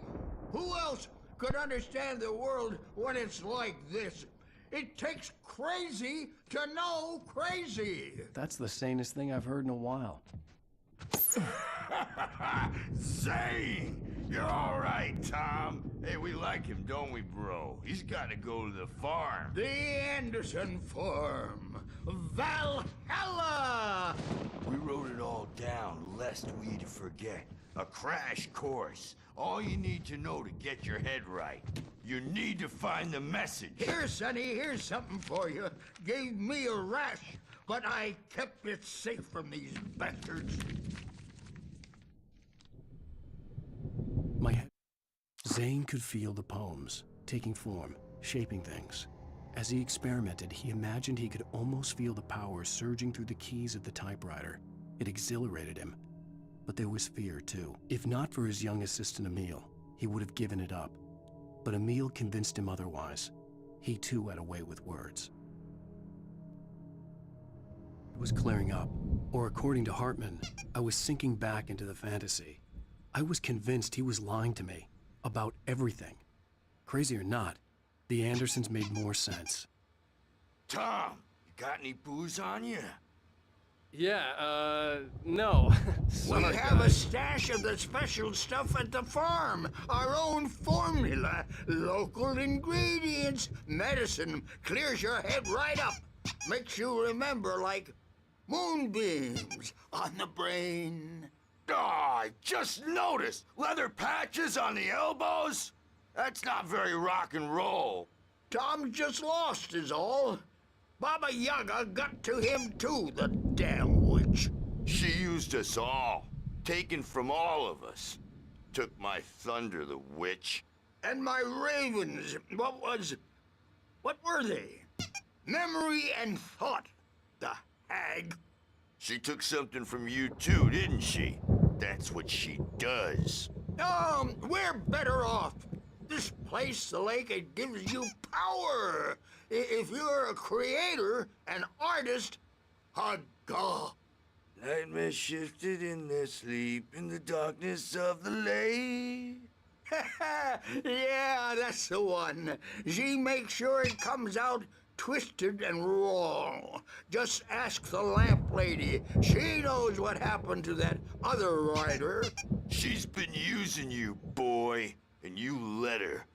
Who else could understand the world when it's like this? It takes crazy to know crazy. That's the sanest thing I've heard in a while. Zane! You're all right, Tom. Hey, we like him, don't we, bro? He's got to go to the farm. The Anderson Farm. Valhalla! We wrote it all down, lest we forget. A crash course. All you need to know to get your head right. You need to find the message. Here, Sonny, here's something for you. Gave me a rash, but I kept it safe from these bastards. My head. Zane could feel the poems, taking form, shaping things. As he experimented, he imagined he could almost feel the power surging through the keys of the typewriter. It exhilarated him. But there was fear, too. If not for his young assistant Emil, he would have given it up. But Emil convinced him otherwise. He too had a way with words. It was clearing up, or according to Hartman, I was sinking back into the fantasy. I was convinced he was lying to me about everything. Crazy or not, the Andersons made more sense. Tom, you got any booze on you? Yeah, no. We have a stash of the special stuff at the farm. Our own formula. Local ingredients. Medicine clears your head right up. Makes you remember like Moonbeams on the brain. Oh, I just noticed! Leather patches on the elbows? That's not very rock and roll. Tom's just lost is all. Baba Yaga got to him too, the damn witch. She used us all. Taken from all of us. Took my thunder, the witch. And my ravens, what were they? Memory and thought, the hag. She took something from you too, didn't she? That's what she does. We're better off. This place, the lake, it gives you power. If you're a creator, an artist, haga. Nightmare shifted in their sleep in the darkness of the lake. Yeah, that's the one. She makes sure it comes out twisted and wrong. Just ask the lamp lady. She knows what happened to that other writer. She's been using you, boy, and you let her.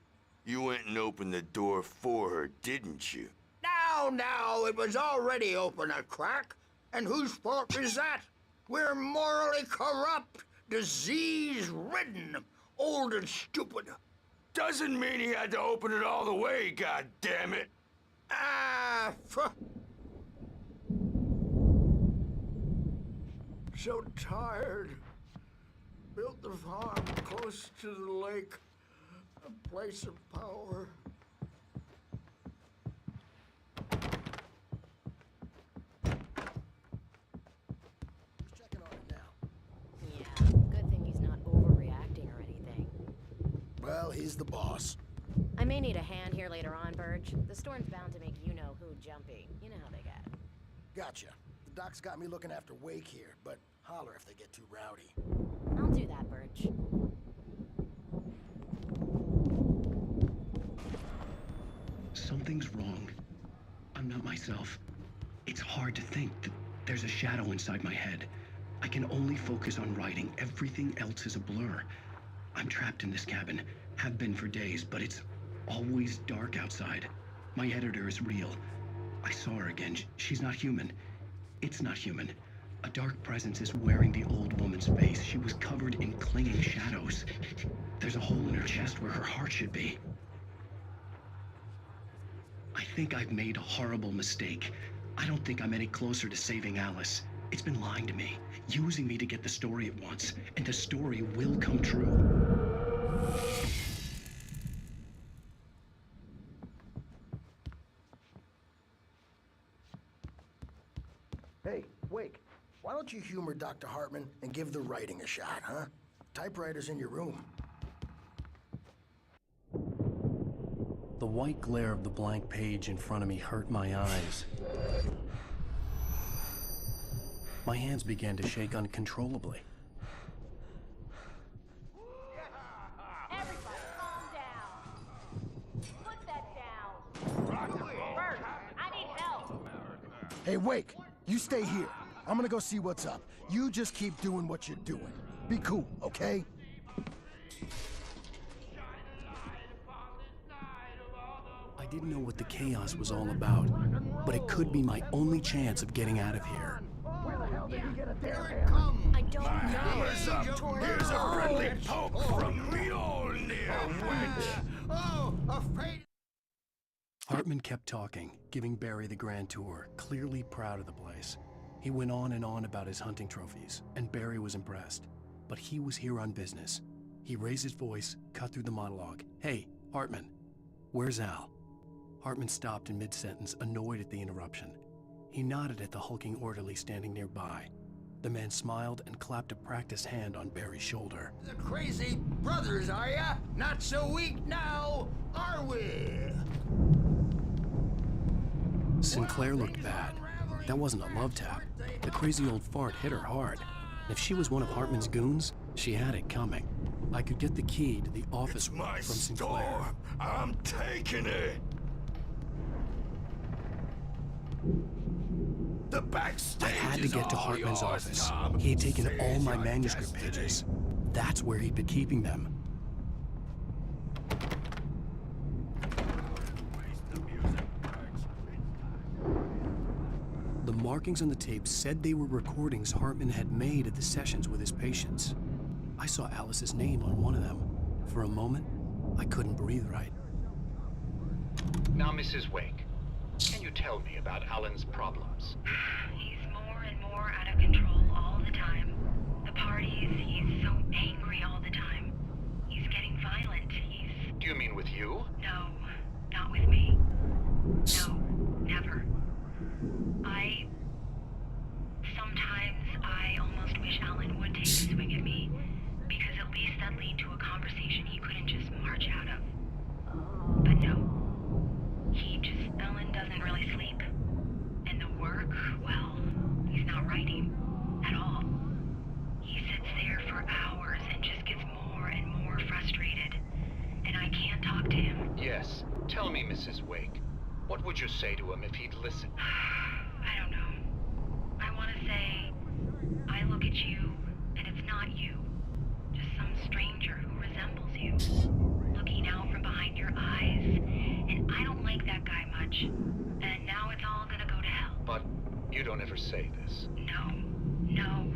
You went and opened the door for her, didn't you? Now, it was already open a crack. And whose fault is that? We're morally corrupt, disease-ridden, old and stupid. Doesn't mean he had to open it all the way, goddammit. So tired. Built the farm close to the lake, a place of power. Good thing he's not overreacting or anything. Well, he's the boss. I may need a hand here later on, Burge. The storm's bound to make you-know-who jumpy. You know how they get. Gotcha. The doc's got me looking after Wake here, but holler if they get too rowdy. I'll do that, Burge. Something's wrong. I'm not myself. It's hard to think that there's a shadow inside my head. I can only focus on writing. Everything else is a blur. I'm trapped in this cabin. Have been for days, but it's always dark outside. My editor is real. I saw her again. She's not human. It's not human. A dark presence is wearing the old woman's face. She was covered in clinging shadows. There's a hole in her chest where her heart should be. I think I've made a horrible mistake. I don't think I'm any closer to saving Alice. It's been lying to me, using me to get the story it wants, and the story will come true. Hey, Wake, why don't you humor Dr. Hartman and give the writing a shot, huh? Typewriter's in your room. The white glare of the blank page in front of me hurt my eyes. My hands began to shake uncontrollably. Everybody, calm down. Put that down. Bert, I need help. Hey, Wake, you stay here. I'm gonna go see what's up. You just keep doing what you're doing. Be cool, okay? I didn't know what the chaos was all about, but it could be my only chance of getting out of here. Here it comes. I don't Hammer's up. Here's a friendly poke from Mjolnir, witch. Oh, afraid. Hartman kept talking, giving Barry the grand tour, clearly proud of the place. He went on and on about his hunting trophies, and Barry was impressed. But he was here on business. He raised his voice, cut through the monologue. Hey, Hartman, where's Al? Hartman stopped in mid-sentence, annoyed at the interruption. He nodded at the hulking orderly standing nearby. The man smiled and clapped a practiced hand on Barry's shoulder. The crazy brothers, are ya? Not so weak now, are we? Sinclair looked bad. That wasn't a love tap. The crazy old fart hit her hard. If she was one of Hartman's goons, she had it coming. I could get the key to the office room from Sinclair. Storm. I'm taking it. The backstage. I had to get to Hartman's yours, office. Tom. He had taken Say all it's my your manuscript destiny. pages. That's where he'd been keeping them. The markings on the tape said they were recordings Hartman had made at the sessions with his patients. I saw Alice's name on one of them. For a moment, I couldn't breathe right. Now, Mrs. Wake, can you tell me about Alan's problems? He's more and more out of control all the time. The parties, he's so angry all the time. He's getting violent. Do you mean with you? No, not with me. No, never. Sometimes I almost wish Alan would take a swing at me, because at least that'd lead to a conversation he couldn't just march out of. But no. Alan doesn't really sleep. And the work, well, he's not writing at all. He sits there for hours and just gets more and more frustrated. And I can't talk to him. Yes. Tell me, Mrs. Wake, what would you say to him if he'd listen? I don't know. I want to say, I look at you, and it's not you. Just some stranger who resembles you. Looking out from behind your eyes. And I don't like that guy much. And now it's all gonna go to hell. But you don't ever say this. No.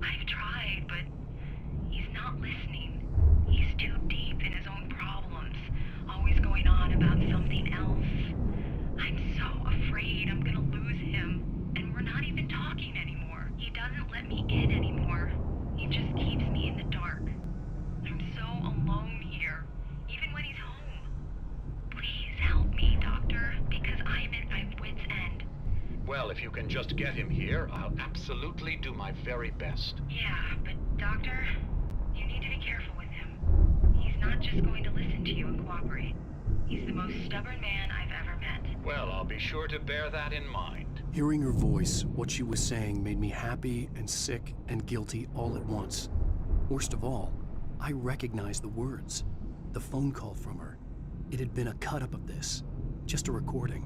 I've tried, but he's not listening. He's too deep in his own problems. Always going on about something else. I'm so afraid I'm gonna lose him. And we're not even talking anymore. He doesn't let me in anymore. He just keeps me in the dark. I'm so alone here, even when he's home. Please help me, Doctor, because I'm at my wit's end. Well, if you can just get him here, I'll absolutely do my very best. Yeah, but Doctor, you need to be careful with him. He's not just going to listen to you and cooperate. He's the most stubborn man I've ever met. Well, I'll be sure to bear that in mind. Hearing her voice, what she was saying made me happy and sick and guilty all at once. Worst of all, I recognized the words. The phone call from her. It had been a cut-up of this. Just a recording.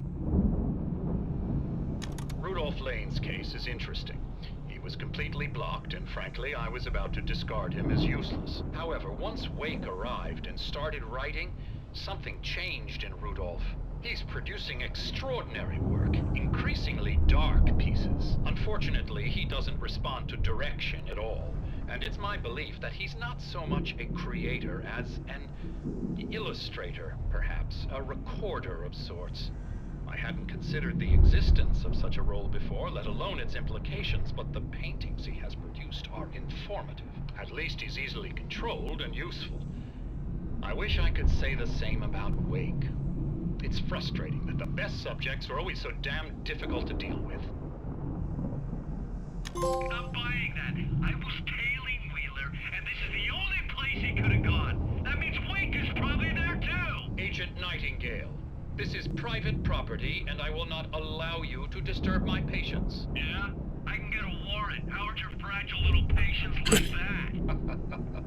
Rudolph Lane's case is interesting. He was completely blocked, and frankly, I was about to discard him as useless. However, once Wake arrived and started writing, something changed in Rudolph. He's producing extraordinary work, increasingly dark pieces. Unfortunately, he doesn't respond to direction at all, and it's my belief that he's not so much a creator as an illustrator, perhaps, a recorder of sorts. I hadn't considered the existence of such a role before, let alone its implications, but the paintings he has produced are informative. At least he's easily controlled and useful. I wish I could say the same about Wake. It's frustrating that the best subjects are always so damn difficult to deal with. I'm buying that. I was tailing Wheeler, and this is the only place he could have gone. That means Wake is probably there too! Agent Nightingale, this is private property, and I will not allow you to disturb my patients. Yeah? I can get a warrant. How would your fragile little patience like that?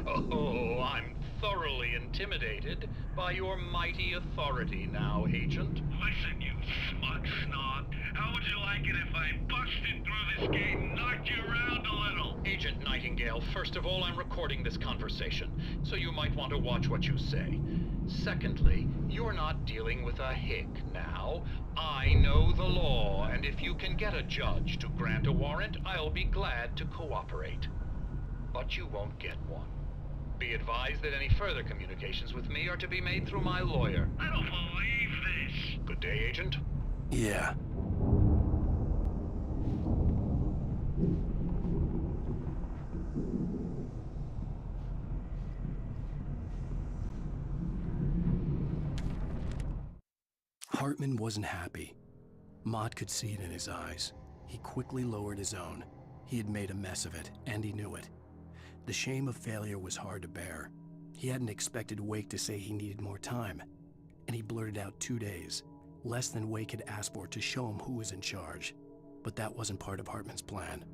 Oh, I'm thoroughly intimidated by your mighty authority now, Agent. Listen, you smug snob. How would you like it if I busted through this gate and knocked you around a little? Agent Nightingale, first of all, I'm recording this conversation, so you might want to watch what you say. Secondly, you're not dealing with a hick now. I know the law, and if you can get a judge to grant a warrant, I'll be glad to cooperate. But you won't get one. Be advised that any further communications with me are to be made through my lawyer. I don't believe this. Good day, Agent. Yeah. Hartman wasn't happy. Mott could see it in his eyes. He quickly lowered his own. He had made a mess of it, and he knew it. The shame of failure was hard to bear. He hadn't expected Wake to say he needed more time, and he blurted out 2 days, less than Wake had asked for to show him who was in charge. But that wasn't part of Hartman's plan.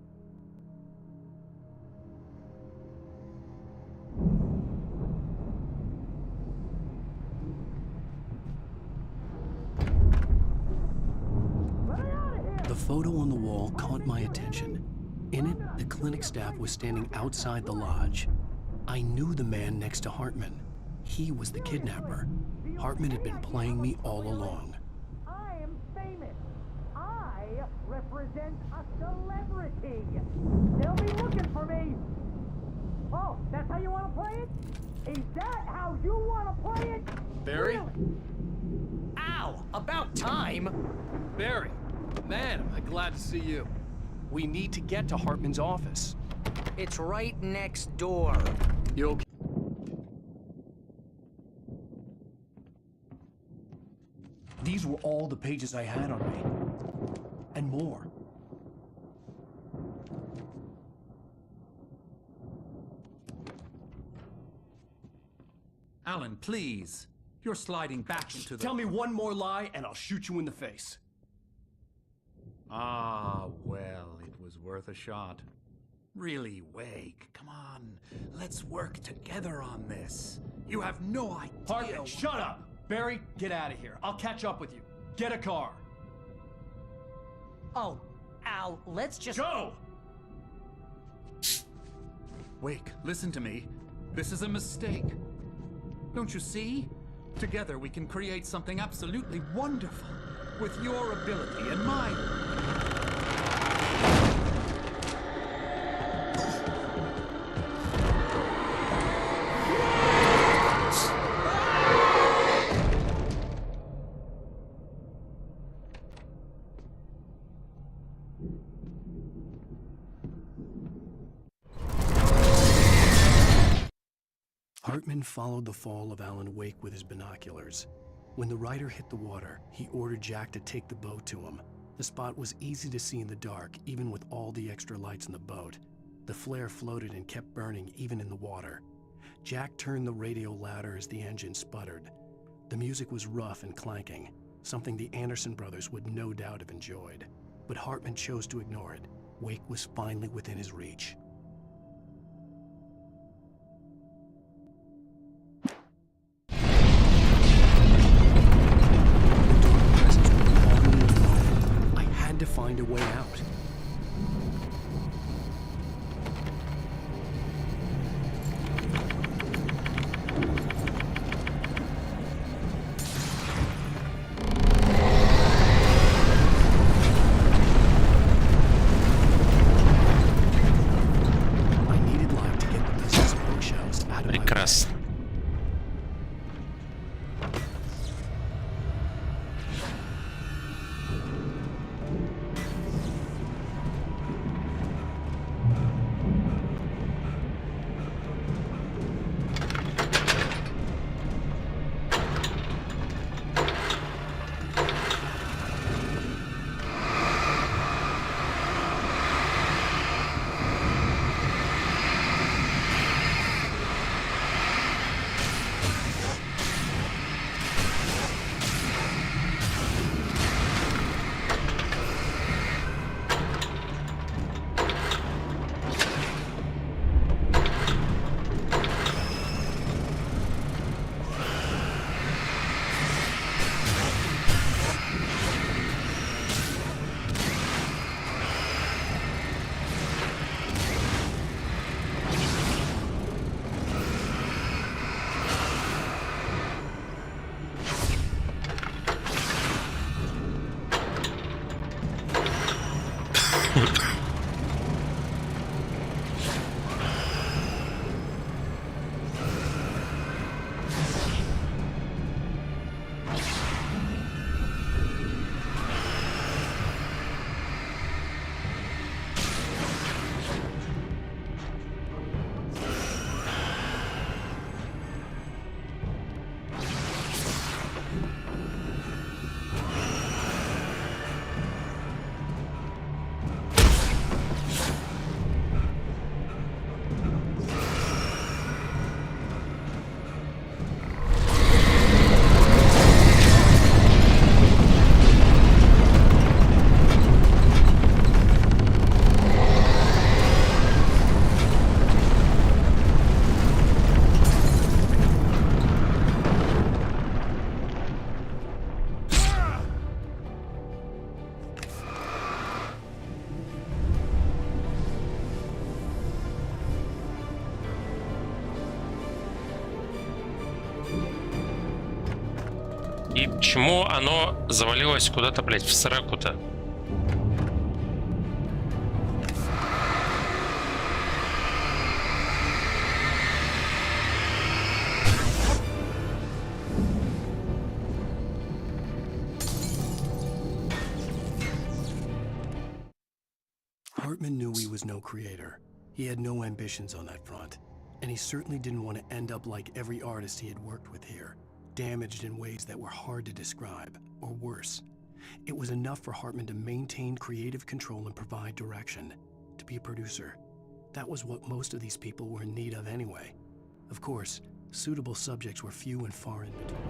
The photo on the wall caught my attention. In it, the clinic staff was standing outside the lodge. I knew the man next to Hartman. He was the kidnapper. Hartman had been playing me all along. I am famous. I I represent a celebrity. They'll be looking for me. Oh, that's how you want to play it? Is that how you want to play it? Barry? Really? Ow! About time! Barry, man, am I glad to see you. We need to get to Hartman's office. It's right next door. You okay? These were all the pages I had on me. And more. Alan, please. You're sliding back into the... Tell me one more lie and I'll shoot you in the face. Ah, well, it was worth a shot. Really, Wake, come on. Let's work together on this. You have no idea... Hartman, shut up! Barry, get out of here. I'll catch up with you. Get a car. Oh, Al, let's just... Go! Wake, listen to me. This is a mistake. Don't you see? Together we can create something absolutely wonderful. With your ability and mine. Hartman followed the fall of Alan Wake with his binoculars. When the rider hit the water, he ordered Jack to take the boat to him. The spot was easy to see in the dark, even with all the extra lights in the boat. The flare floated and kept burning even in the water. Jack turned the radio louder as the engine sputtered. The music was rough and clanking, something the Anderson brothers would no doubt have enjoyed. But Hartman chose to ignore it. Wake was finally within his reach. To find a way out. I needed light to get the pieces of bookshelves out of my way. И почему оно завалилось куда-то, блядь, в сраку-то? Hartman knew he was no creator. He had no ambitions on that front. And he certainly didn't want to end up like every artist he had worked with here, damaged in ways that were hard to describe, or worse. It was enough for Hartman to maintain creative control and provide direction, to be a producer. That was what most of these people were in need of anyway. Of course, suitable subjects were few and far in between.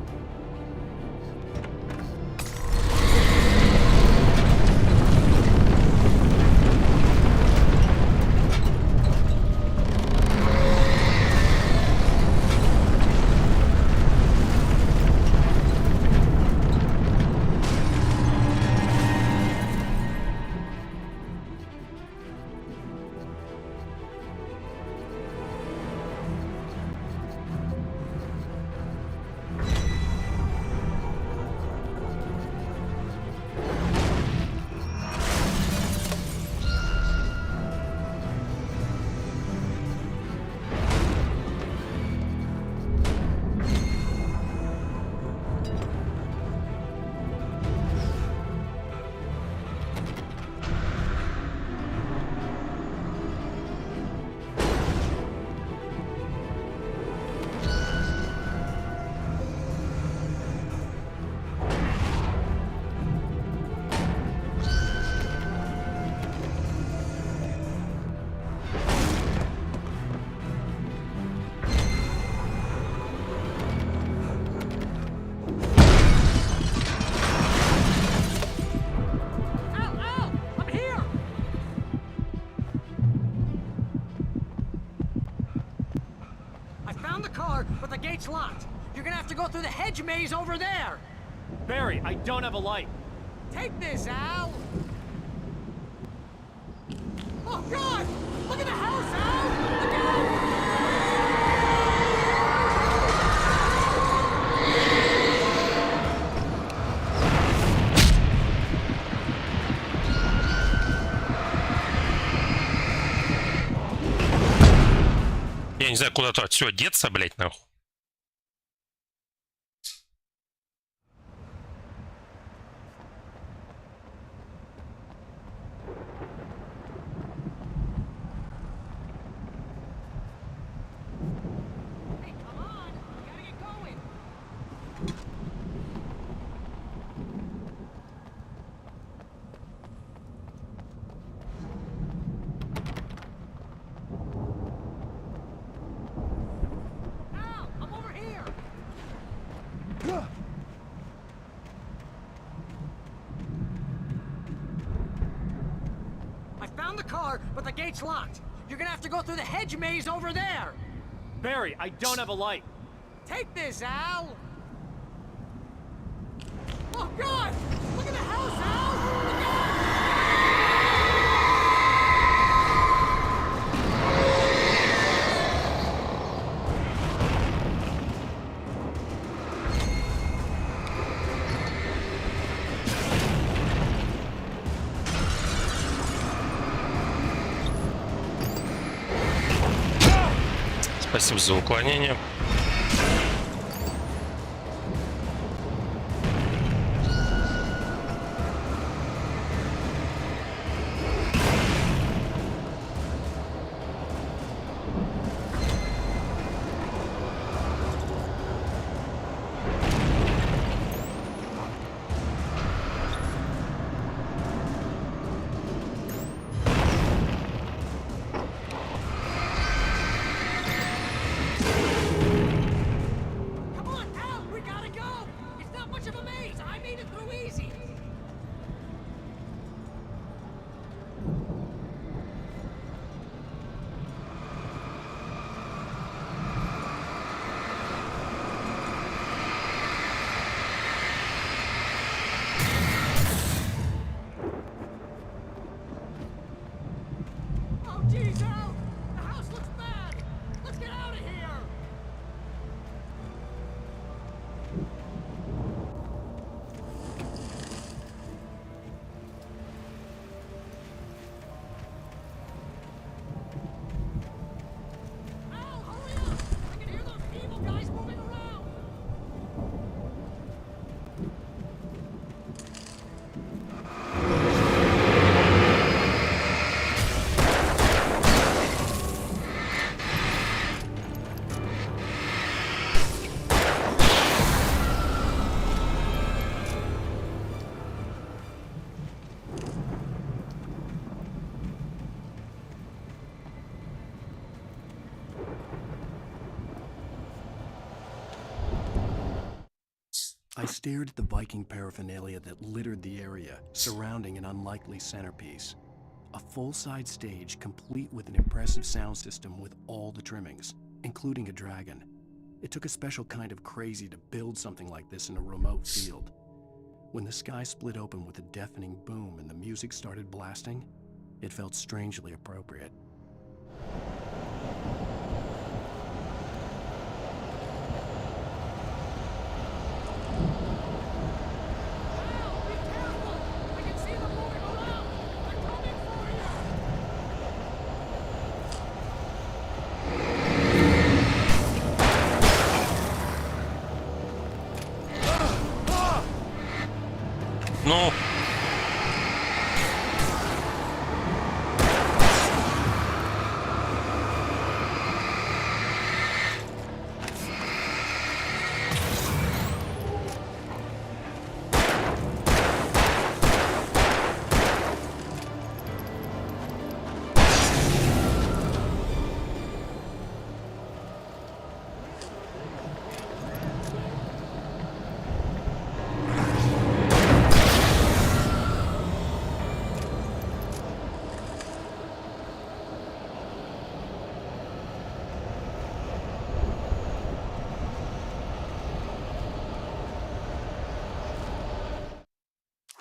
But the gate's locked. You're gonna have to go through the hedge maze over there. Barry, I don't have a light. Take this, Al. Oh, God! Look at the house, Al! Look out! Я не знаю, куда-то все деться, блять, нахуй. But the gate's locked. You're gonna have to go through the hedge maze over there. Barry, I don't have a light. Take this, Al. Oh, God! Look at the house, Al! Look out! Спасибо за уклонение. Jeez, Al! The house looks bad! Let's get out of here! stared at the Viking paraphernalia that littered the area, surrounding an unlikely centerpiece. A full-side stage complete with an impressive sound system with all the trimmings, including a dragon. It took a special kind of crazy to build something like this in a remote field. When the sky split open with a deafening boom and the music started blasting, it felt strangely appropriate. Ну.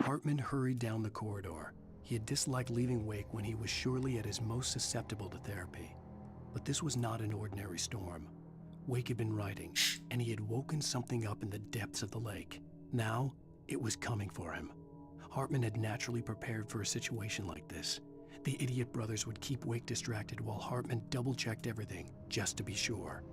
Hartman hurried down the corridor. He had disliked leaving Wake when he was surely at his most susceptible to therapy. But this was not an ordinary storm. Wake had been writing, and he had woken something up in the depths of the lake. Now, it was coming for him. Hartman had naturally prepared for a situation like this. The idiot brothers would keep Wake distracted while Hartman double-checked everything, just to be sure.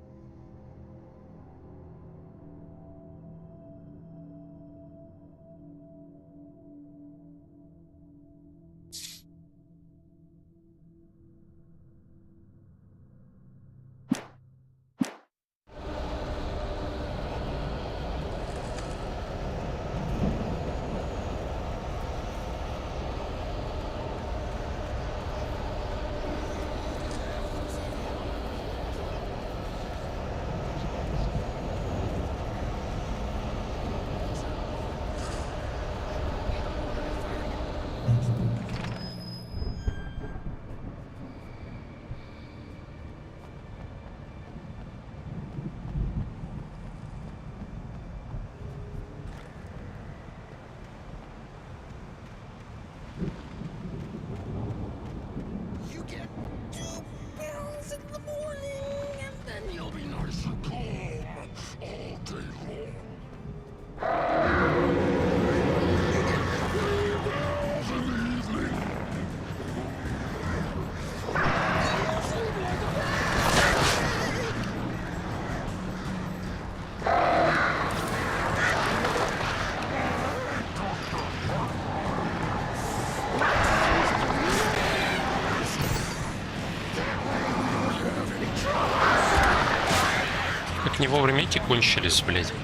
Не вовремя эти кончились, блядь.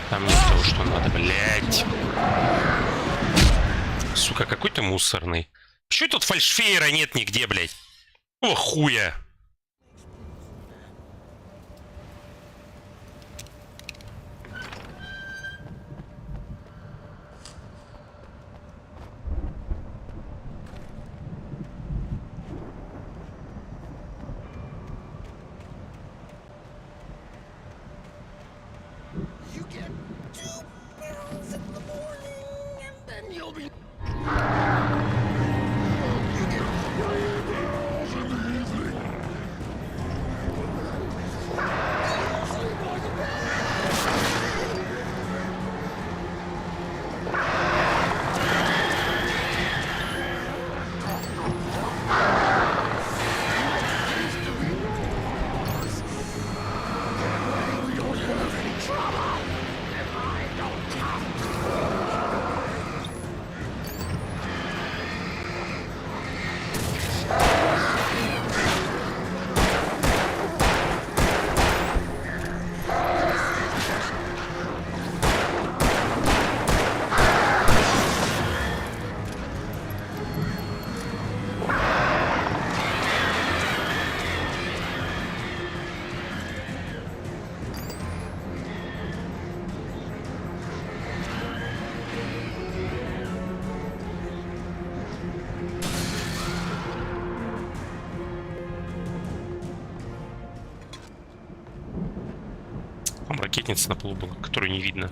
Там нет того, что надо, блядь. Сука, какой ты мусорный. Чё тут фальшфейера нет нигде, блядь? О, хуя. лестница на полу была, которую не видно.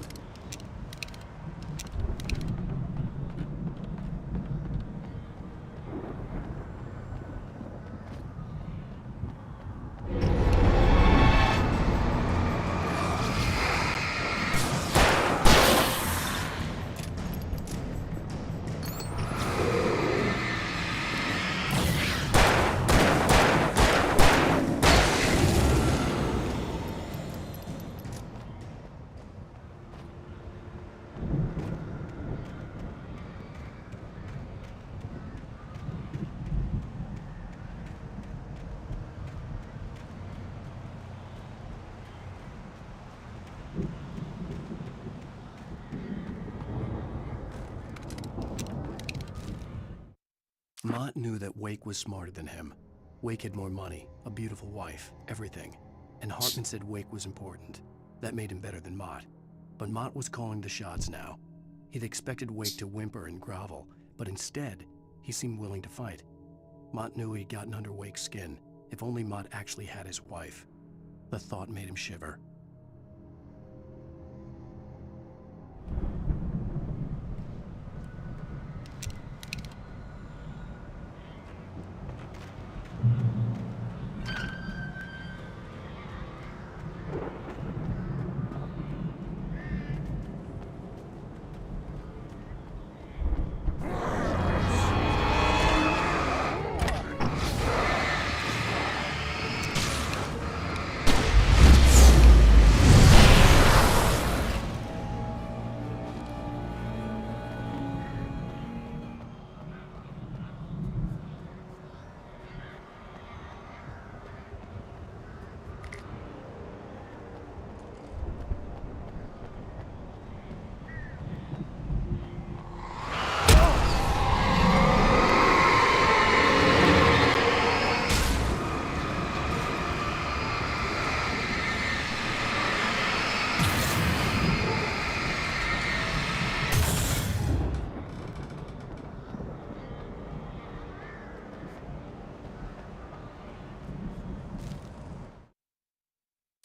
Mott knew that Wake was smarter than him. Wake had more money, a beautiful wife, everything. And Hartman said Wake was important. That made him better than Mott. But Mott was calling the shots now. He'd expected Wake to whimper and grovel, but instead, he seemed willing to fight. Mott knew he'd gotten under Wake's skin. If only Mott actually had his wife. The thought made him shiver.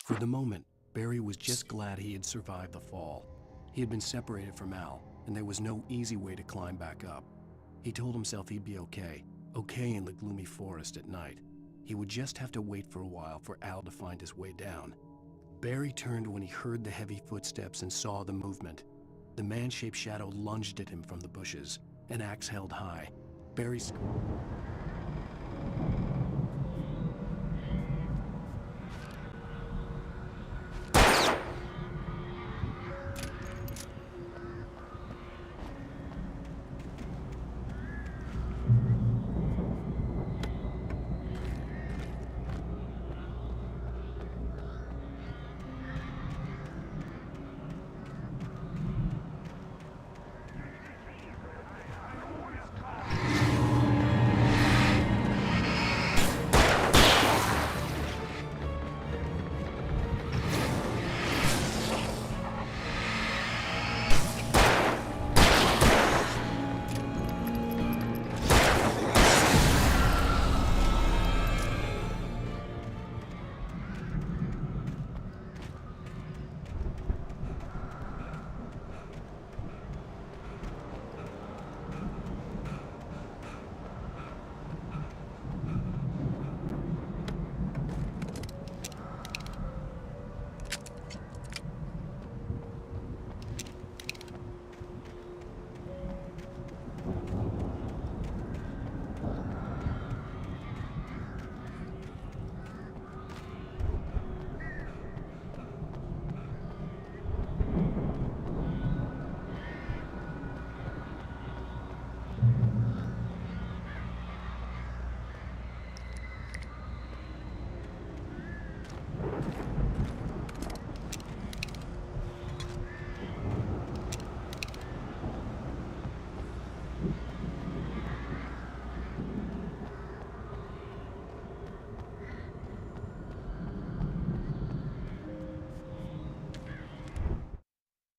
For the moment, Barry was just glad he had survived the fall. He had been separated from Al, and there was no easy way to climb back up. He told himself he'd be okay in the gloomy forest at night. He would just have to wait for a while for Al to find his way down. Barry turned when he heard the heavy footsteps and saw the movement. The man-shaped shadow lunged at him from the bushes, an axe held high. Barry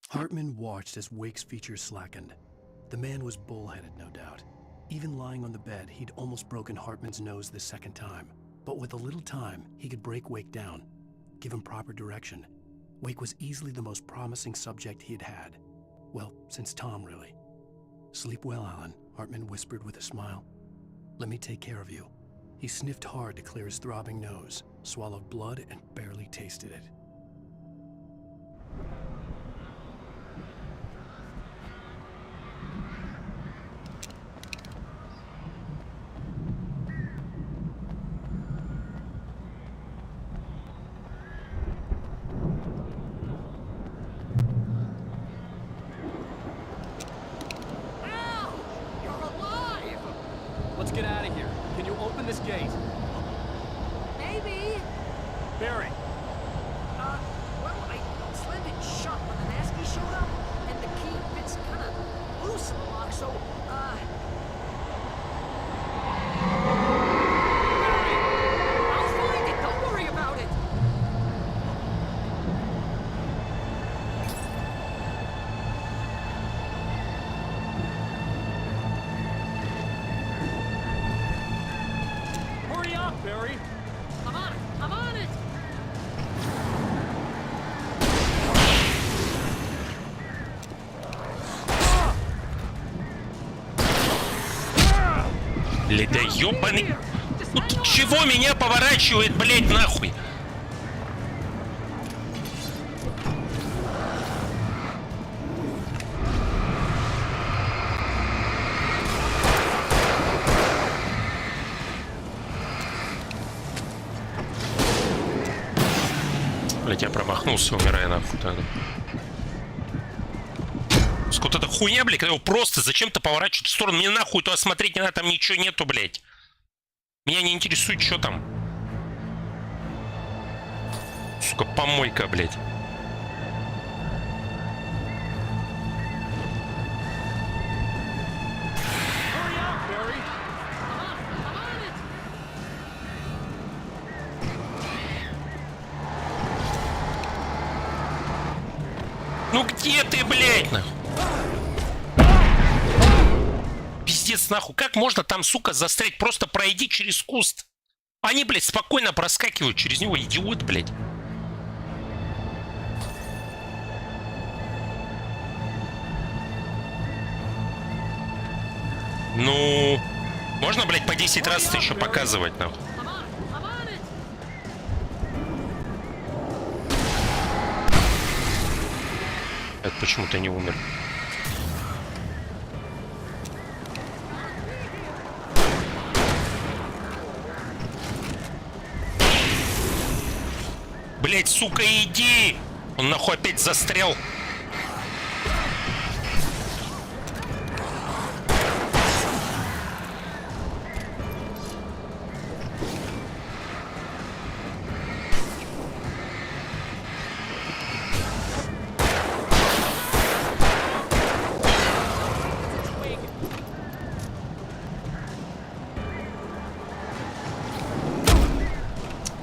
Hartman watched as Wake's features slackened. The man was bullheaded, no doubt. Even lying on the bed, he'd almost broken Hartman's nose the second time. But with a little time, he could break Wake down, give him proper direction. Wake was easily the most promising subject he had had. Well, since Tom, really. Sleep well, Alan, Hartman whispered with a smile. Let me take care of you. He sniffed hard to clear his throbbing nose, swallowed blood, and barely tasted it. Let's get out of here. Can you open this gate? Maybe. Barry. Well, I slammed it shut when the Nasty showed up, and the key fits kind of loose in the lock, so, Barry! I'll find it! Don't worry about it! Hurry up, Barry! I'm on it! I'm on it! Блядь, да ёбаный... Ну, чего меня поворачивает, блядь, нахуй? Блядь, я промахнулся, умирая нахуй тогда. Вот эта хуйня, блядь, когда его просто зачем-то поворачивают в сторону. Мне нахуй туда смотреть не надо, там ничего нету, блядь. Меня не интересует, что там. Сука, помойка, блядь. Ну где ты, блядь, нахуй? Пиздец, нахуй. Как можно там, сука, застрять? Просто пройди через куст. Они, блядь, спокойно проскакивают через него. Идиот, блядь. Ну... Можно, блядь, по 10 раз это еще показывать, нахуй? Это почему-то не умер. Блять, сука, иди! Он нахуй опять застрял.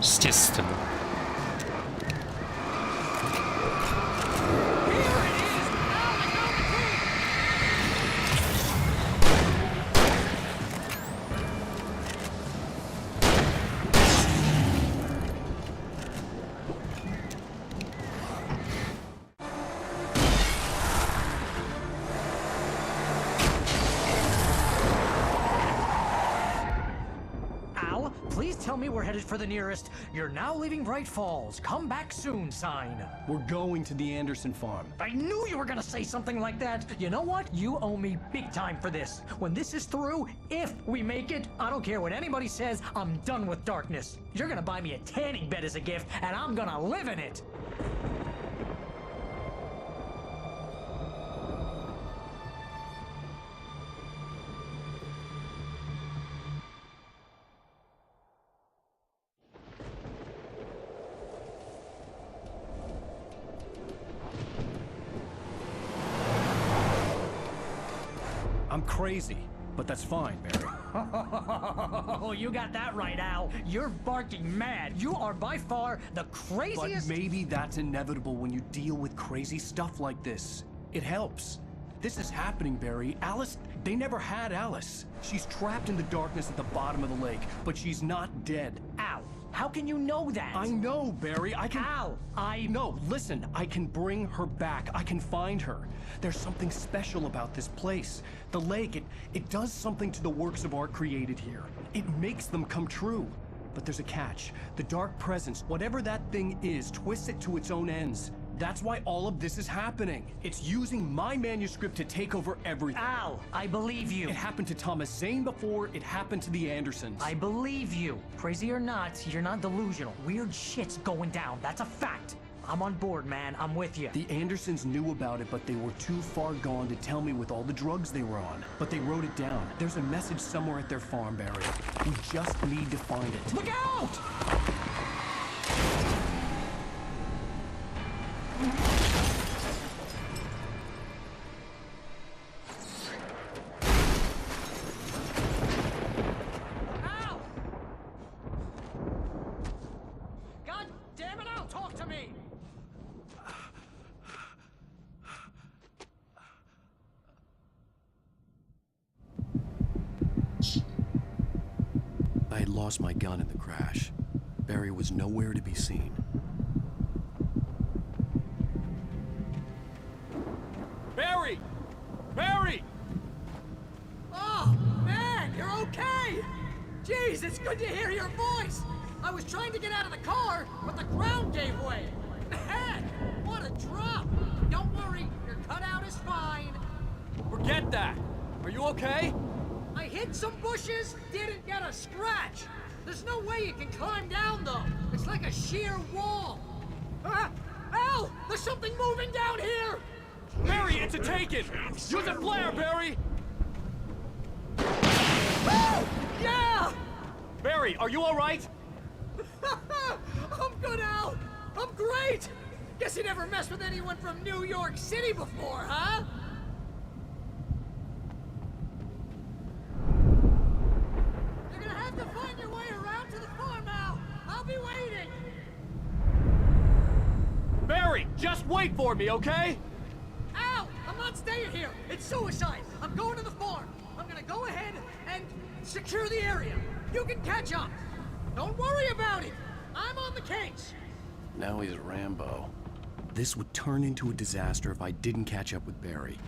Естественно. Please tell me we're headed for the nearest "You're now leaving Bright Falls. Come back soon" sign. We're going to the Anderson farm. I knew you were gonna say something like that. You know what? You owe me big time for this. When this is through, if we make it, I don't care what anybody says, I'm done with darkness. You're gonna buy me a tanning bed as a gift, and I'm gonna live in it. I'm crazy, but that's fine, Barry. Oh, you got that right, Al. You're barking mad. You are by far the craziest... But maybe that's inevitable when you deal with crazy stuff like this. It helps. This is happening, Barry. Alice, they never had Alice. She's trapped in the darkness at the bottom of the lake, but she's not dead. Al, How can you know that? I know, Barry. I can... Al, No, listen. I can bring her back. I can find her. There's something special about this place. The lake, it does something to the works of art created here. It makes them come true. But there's a catch. The dark presence, whatever that thing is, twists it to its own ends. That's why all of this is happening. It's using my manuscript to take over everything. Al, I believe you. It happened to Thomas Zane before, it happened to the Andersons. I believe you. Crazy or not, you're not delusional. Weird shit's going down. That's a fact. I'm on board, man. I'm with you. The Andersons knew about it, but they were too far gone to tell me with all the drugs they were on. But they wrote it down. There's a message somewhere at their farm, Barry. We just need to find it. Look out! Al! God damn it, Al, talk to me! I had lost my gun in the crash. Barry was nowhere to be seen. Barry! Barry! Oh, man, you're okay! Jeez, it's good to hear your voice! I was trying to get out of the car, but the ground gave way! Man, what a drop! Don't worry, your cutout is fine. Forget that! Are you okay? I hit some bushes, didn't get a scratch! There's no way you can climb down, though! It's like a sheer wall! Al! There's something moving down here! Barry, it's a taken! Use a flare, Barry! Yeah! Barry, are you alright? I'm good, Al! I'm great! Guess you never messed with anyone from New York City before, huh? You're gonna have to find your way around to the farm, Al! I'll be waiting! Barry, just wait for me, okay? Al! I'm not staying here! It's suicide! I'm going to the farm! I'm gonna go ahead and secure the area! You can catch up! Don't worry about it! I'm on the case! Now he's Rambo. This would turn into a disaster if I didn't catch up with Barry.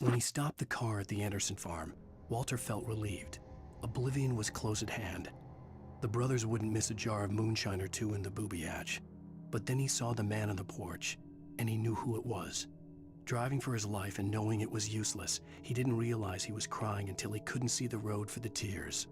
When he stopped the car at the Anderson farm, Walter felt relieved. Oblivion was close at hand. The brothers wouldn't miss a jar of moonshine or two in the booby hatch. But then he saw the man on the porch, and he knew who it was. Driving for his life and knowing it was useless, he didn't realize he was crying until he couldn't see the road for the tears.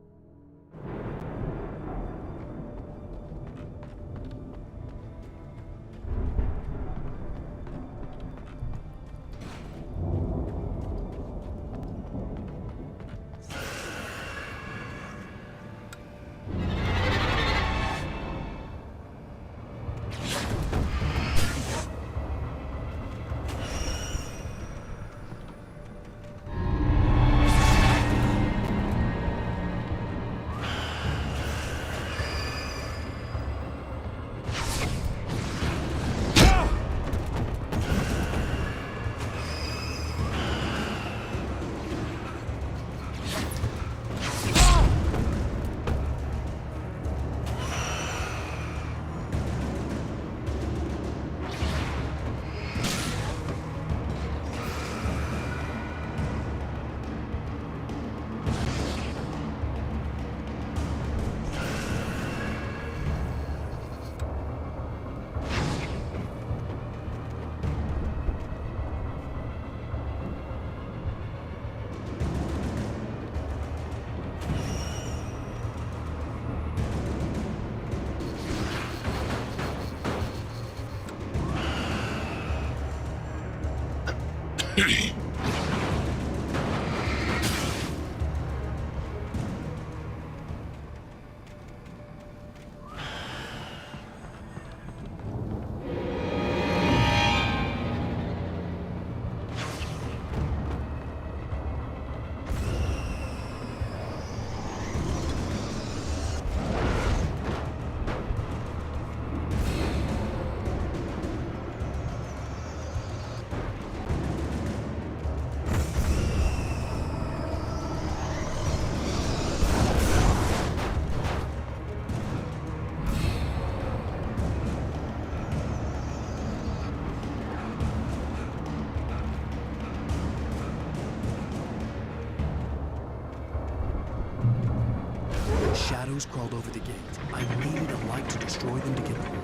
Shadows crawled over the gate. I needed a light to destroy them to get through.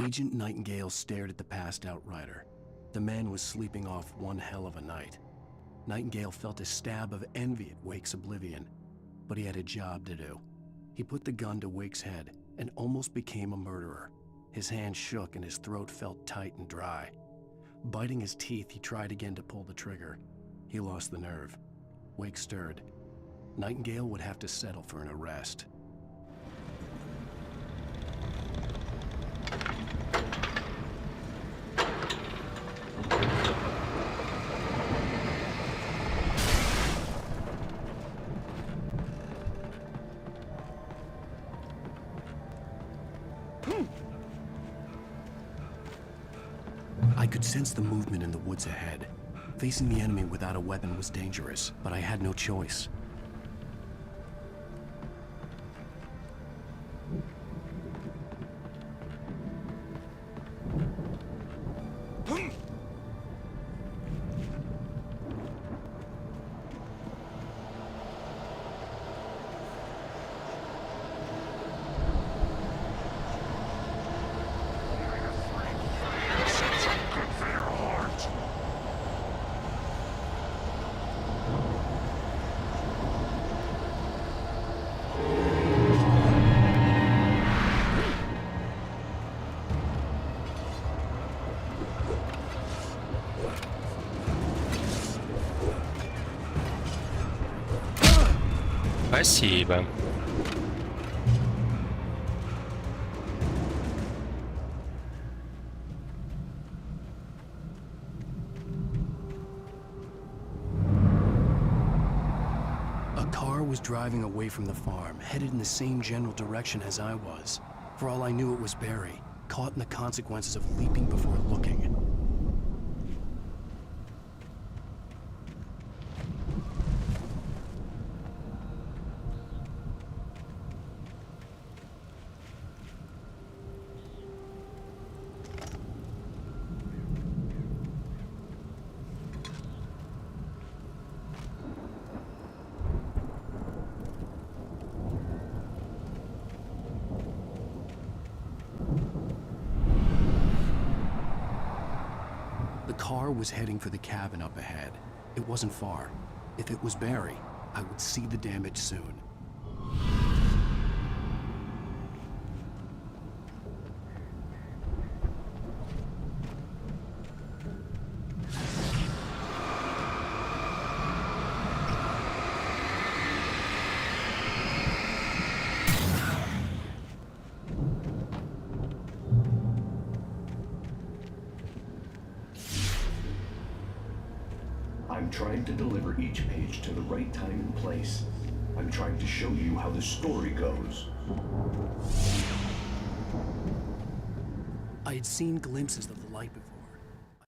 Agent Nightingale stared at the passed-out rider. The man was sleeping off one hell of a night. Nightingale felt a stab of envy at Wake's oblivion, but he had a job to do. He put the gun to Wake's head and almost became a murderer. His hand shook and his throat felt tight and dry. Biting his teeth, he tried again to pull the trigger. He lost the nerve. Wake stirred. Nightingale would have to settle for an arrest. I could sense the movement in the woods ahead. Facing the enemy without a weapon was dangerous, but I had no choice. Спасибо. A car was driving away from the farm, headed in the same general direction as I was. For all I knew, it was Barry, caught in the consequences of leaping before looking. The car was heading for the cabin up ahead. It wasn't far. If it was Barry, I would see the damage soon. I'm trying to deliver each page to the right time and place. I'm trying to show you how the story goes. I had seen glimpses of the light before.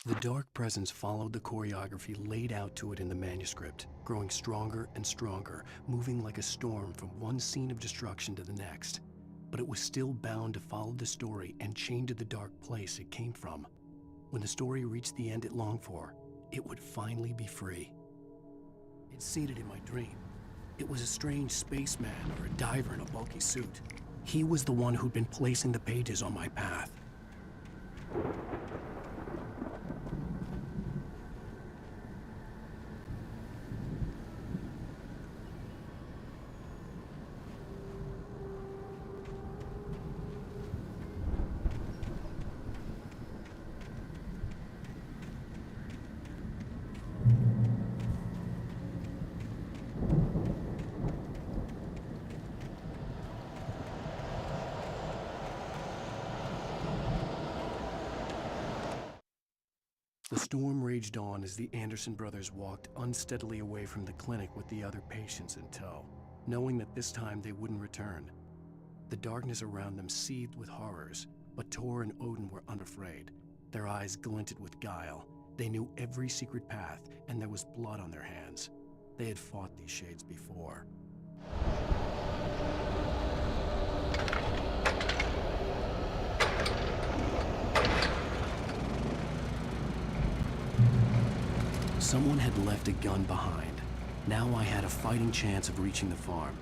The dark presence followed the choreography laid out to it in the manuscript, growing stronger and stronger, moving like a storm from one scene of destruction to the next. But it was still bound to follow the story and chained to the dark place it came from. When the story reached the end it longed for, it would finally be free. It seated in my dream. It was a strange spaceman or a diver in a bulky suit. He was the one who'd been placing the pages on my path. The storm raged on as the Anderson brothers walked unsteadily away from the clinic with the other patients in tow, knowing that this time they wouldn't return. The darkness around them seethed with horrors, but Tor and Odin were unafraid. Their eyes glinted with guile. They knew every secret path, and there was blood on their hands. They had fought these shades before. Someone had left a gun behind. Now I had a fighting chance of reaching the farm.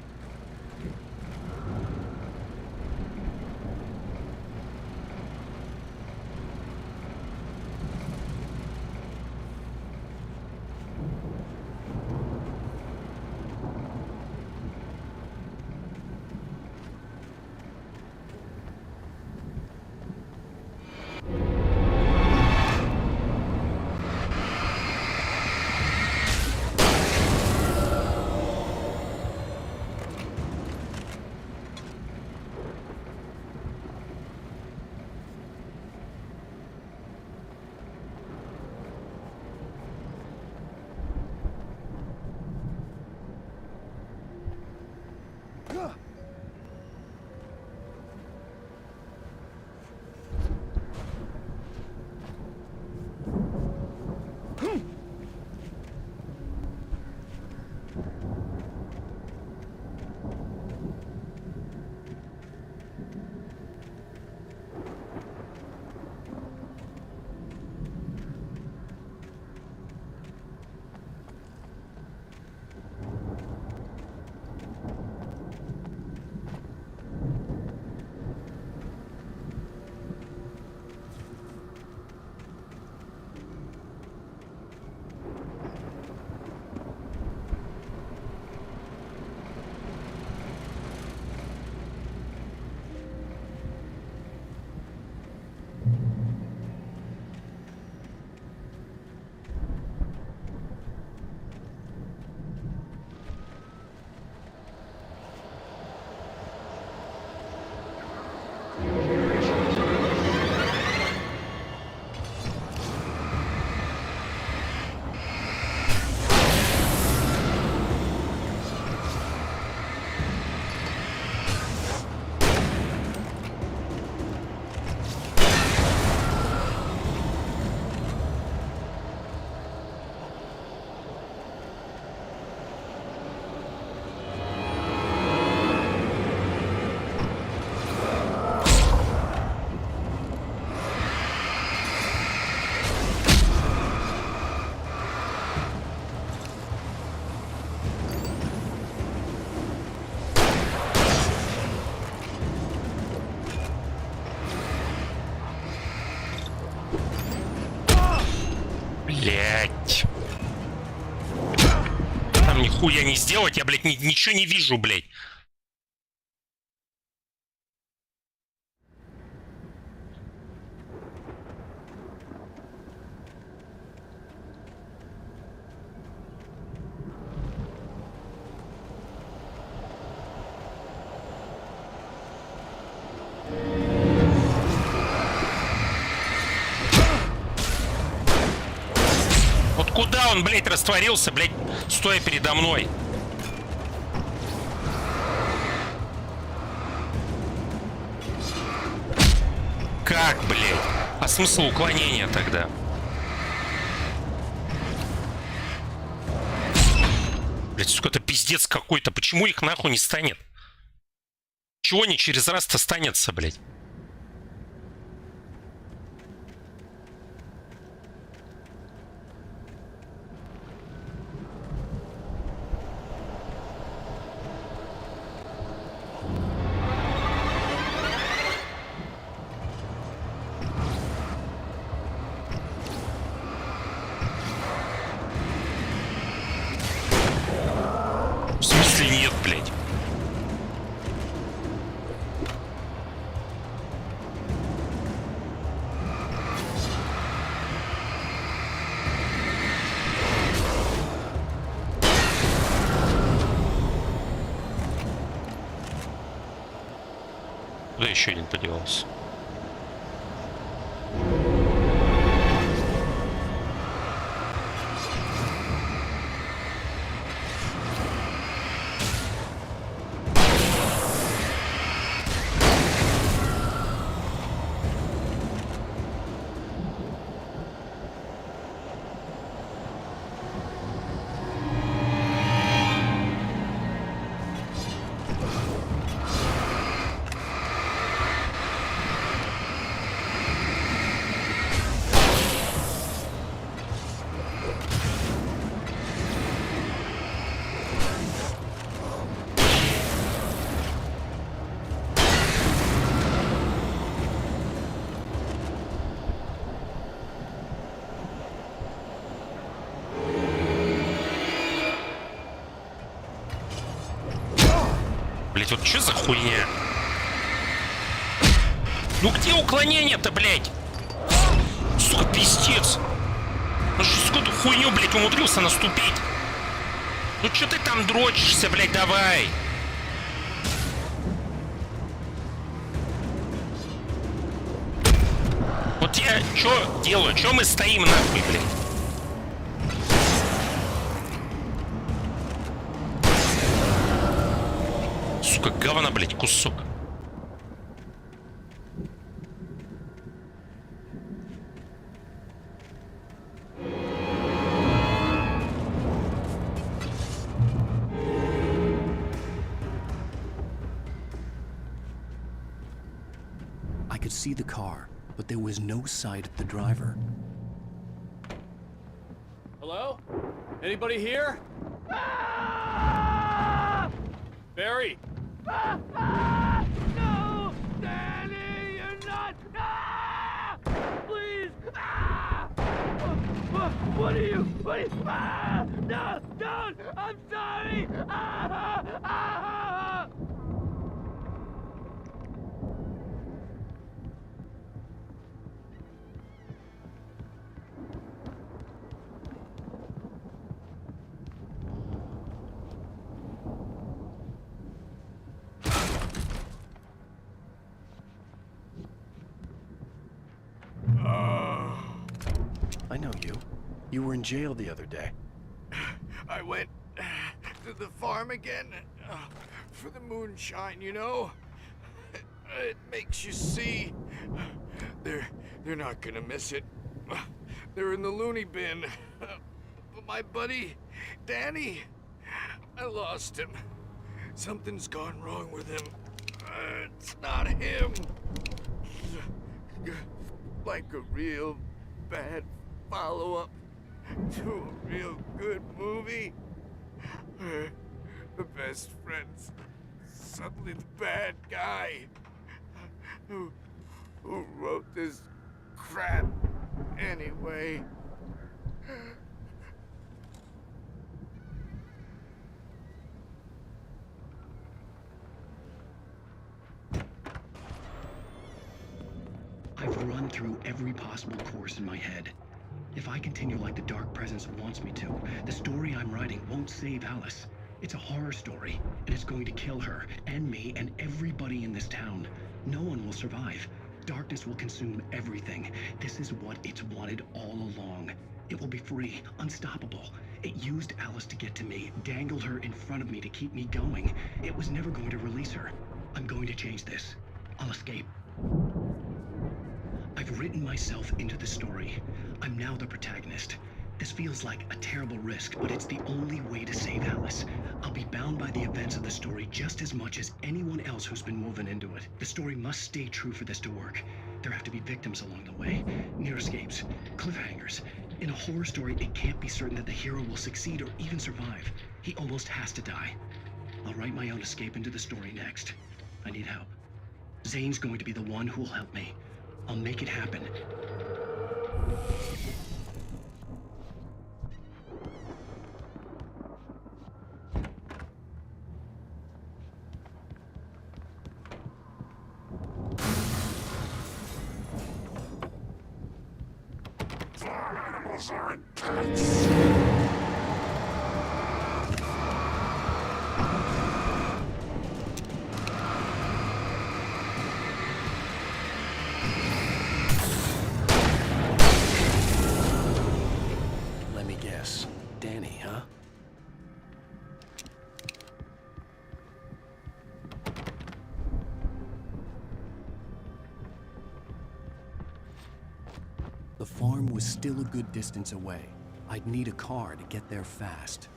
Блять. Там нихуя не сделать, я, блядь, ничего не вижу, блядь. Вот куда он, блядь, растворился, блядь, стоя передо мной? Как, блядь? А смысл уклонения тогда? Блядь, сука, это пиздец какой-то. Почему их нахуй не станет? Чего они через раз-то станется, блядь? блядь. Куда еще один поделался? Блять, вот что за хуйня? Ну где уклонение-то, блядь? Сука, пиздец. Ну что, сука, эту хуйню, блядь, умудрился наступить? Ну что ты там дрочишься, блядь, давай. Вот я что делаю? Что мы стоим нахуй, блядь? Сука, говна, блядь, кусок. I could see the car, but there was no sight of the driver. Hello? Anybody here? Barry! No! Danny, you're not! Ah! Please! Ah! What are you? What are you? Ah! No! Don't! I'm sorry! Ah! Ah! I know you. You were in jail the other day. I went to the farm again for the moonshine, you know? It makes you see. They're not gonna miss it. They're in the loony bin. But my buddy, Danny, I lost him. Something's gone wrong with him. It's not him. Like a real bad follow-up to a real good movie. The best friend's suddenly the bad guy. Who wrote this crap anyway? I've run through every possible course in my head. If I continue like the Dark Presence wants me to, the story I'm writing won't save Alice. It's a horror story, and it's going to kill her, and me, and everybody in this town. No one will survive. Darkness will consume everything. This is what it's wanted all along. It will be free, unstoppable. It used Alice to get to me, dangled her in front of me to keep me going. It was never going to release her. I'm going to change this. I'll escape. I've written myself into the story. I'm now the protagonist. This feels like a terrible risk, but it's the only way to save Alice. I'll be bound by the events of the story just as much as anyone else who's been woven into it. The story must stay true for this to work. There have to be victims along the way, near escapes, cliffhangers. In a horror story, it can't be certain that the hero will succeed or even survive. He almost has to die. I'll write my own escape into the story next. I need help. Zane's going to be the one who will help me. I'll make it happen. animals aren't pets. Let me guess. Danny, huh? The farm was still a good distance away. I'd need a car to get there fast.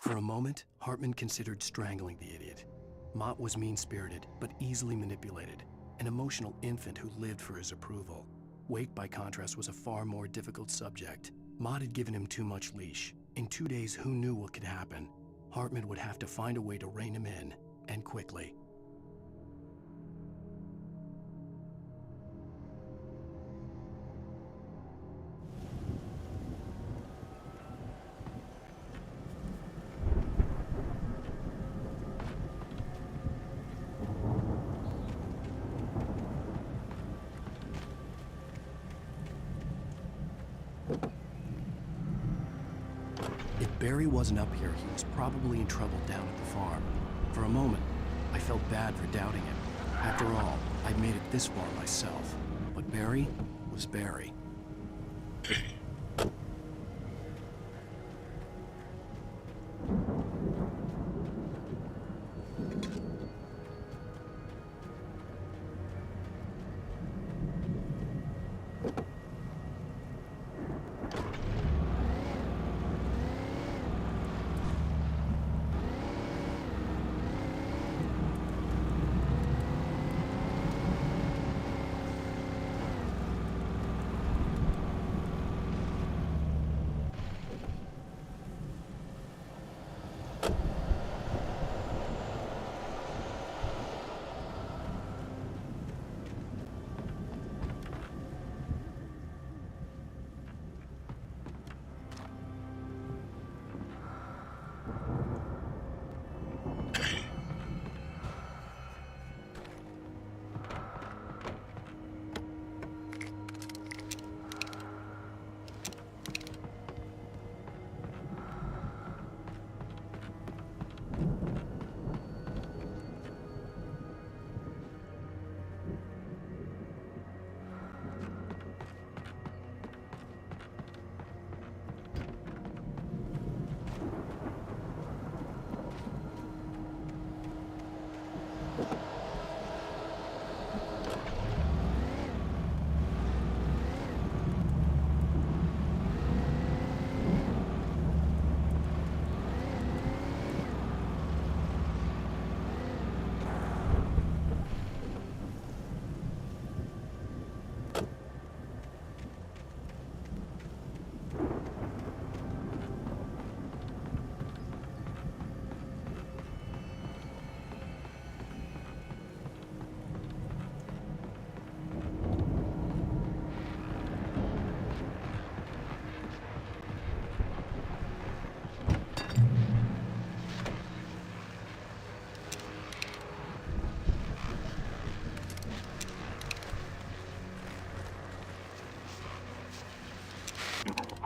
For a moment, Hartman considered strangling the idiot. Mott was mean-spirited, but easily manipulated, an emotional infant who lived for his approval. Wake, by contrast, was a far more difficult subject. Mott had given him too much leash. In 2 days, who knew what could happen? Hartman would have to find a way to rein him in, and quickly. If Barry wasn't up here, he was probably in trouble down at the farm. For a moment, I felt bad for doubting him. After all, I'd made it this far myself. But Barry was Barry.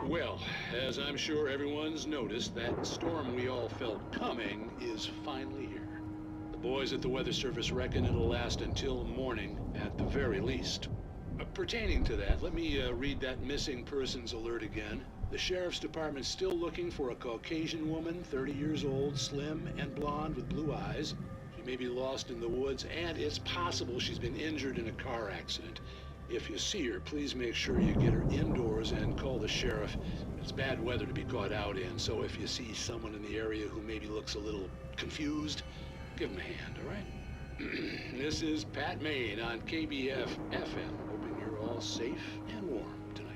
Well, as I'm sure everyone's noticed, that storm we all felt coming is finally here. The boys at the Weather Service reckon it'll last until morning at the very least. Pertaining to that, let me read that missing persons alert again. The Sheriff's Department's still looking for a Caucasian woman, 30 years old, slim and blonde with blue eyes. She may be lost in the woods, and it's possible she's been injured in a car accident. If you see her, please make sure you get her indoors and call the sheriff. It's bad weather to be caught out in, so if you see someone in the area who maybe looks a little confused, give him a hand, all right? This is Pat Maine on KBF FM, hoping you're all safe and warm tonight.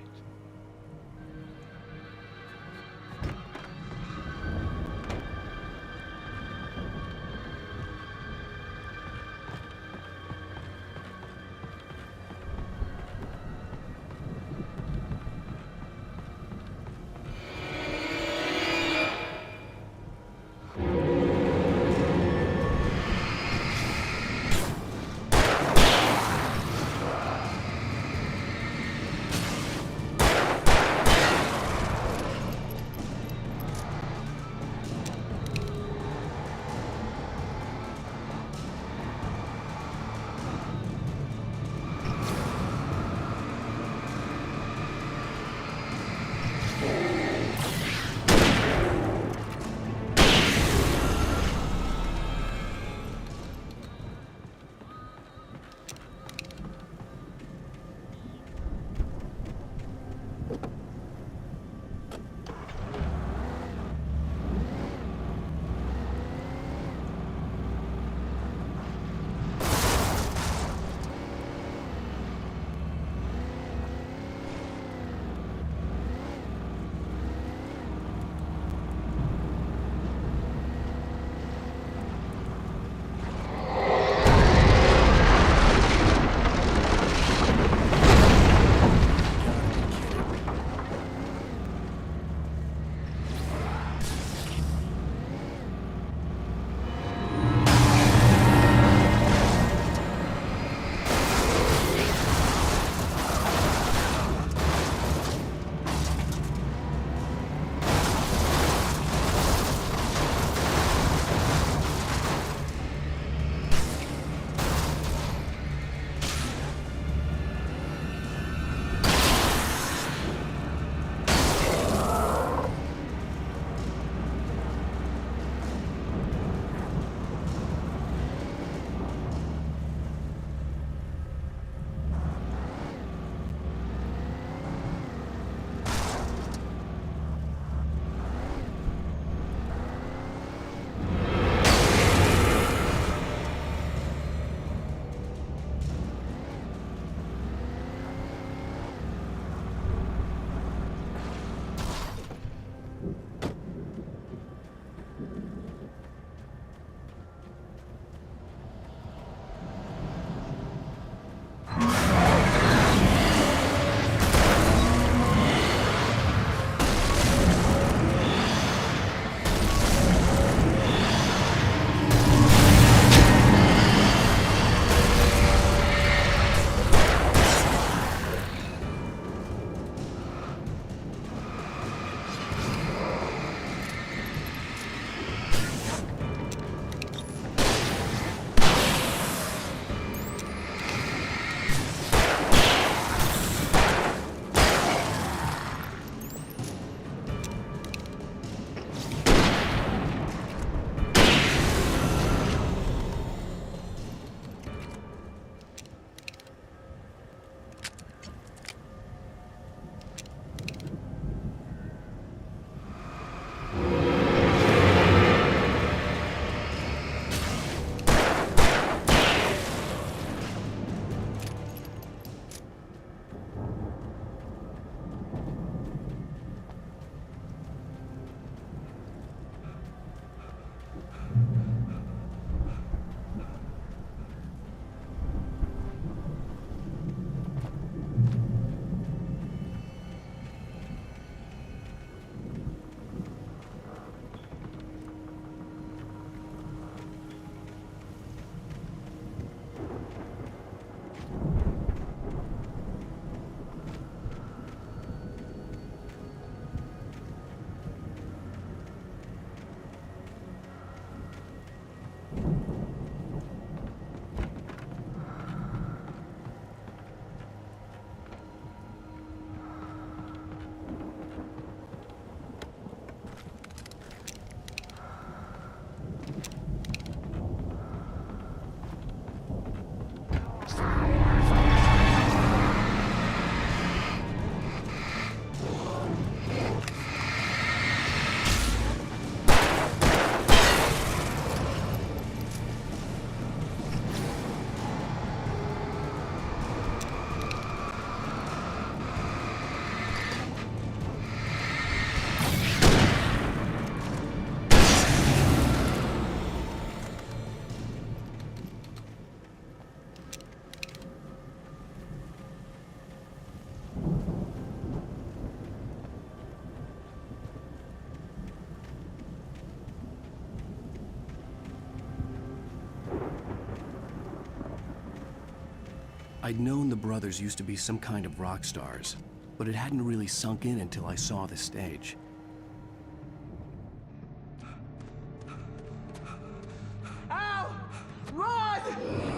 I'd known the brothers used to be some kind of rock stars, but it hadn't really sunk in until I saw the stage. Al! Run!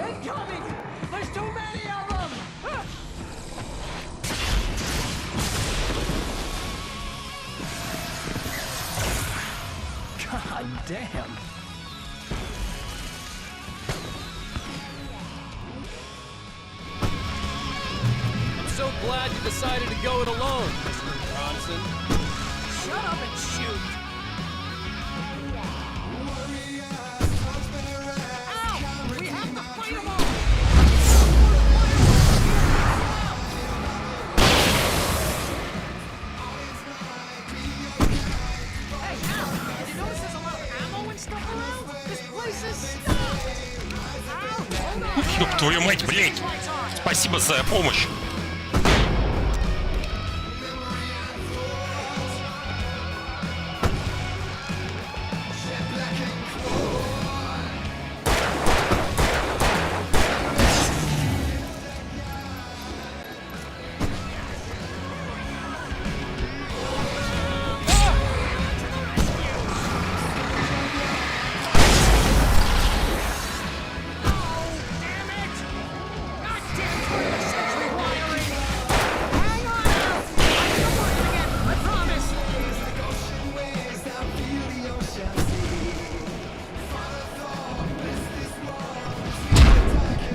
Incoming! There's too many of them! God damn. I'm so glad you decided to go it alone, Mr. Bronson. Shut up and shoot! Al! We have to fight them all! Hey, Al! Did you notice there's a lot of ammo and stuff around? This place is stocked! Al, hold on! Ёб твою мать, блядь! Спасибо за помощь!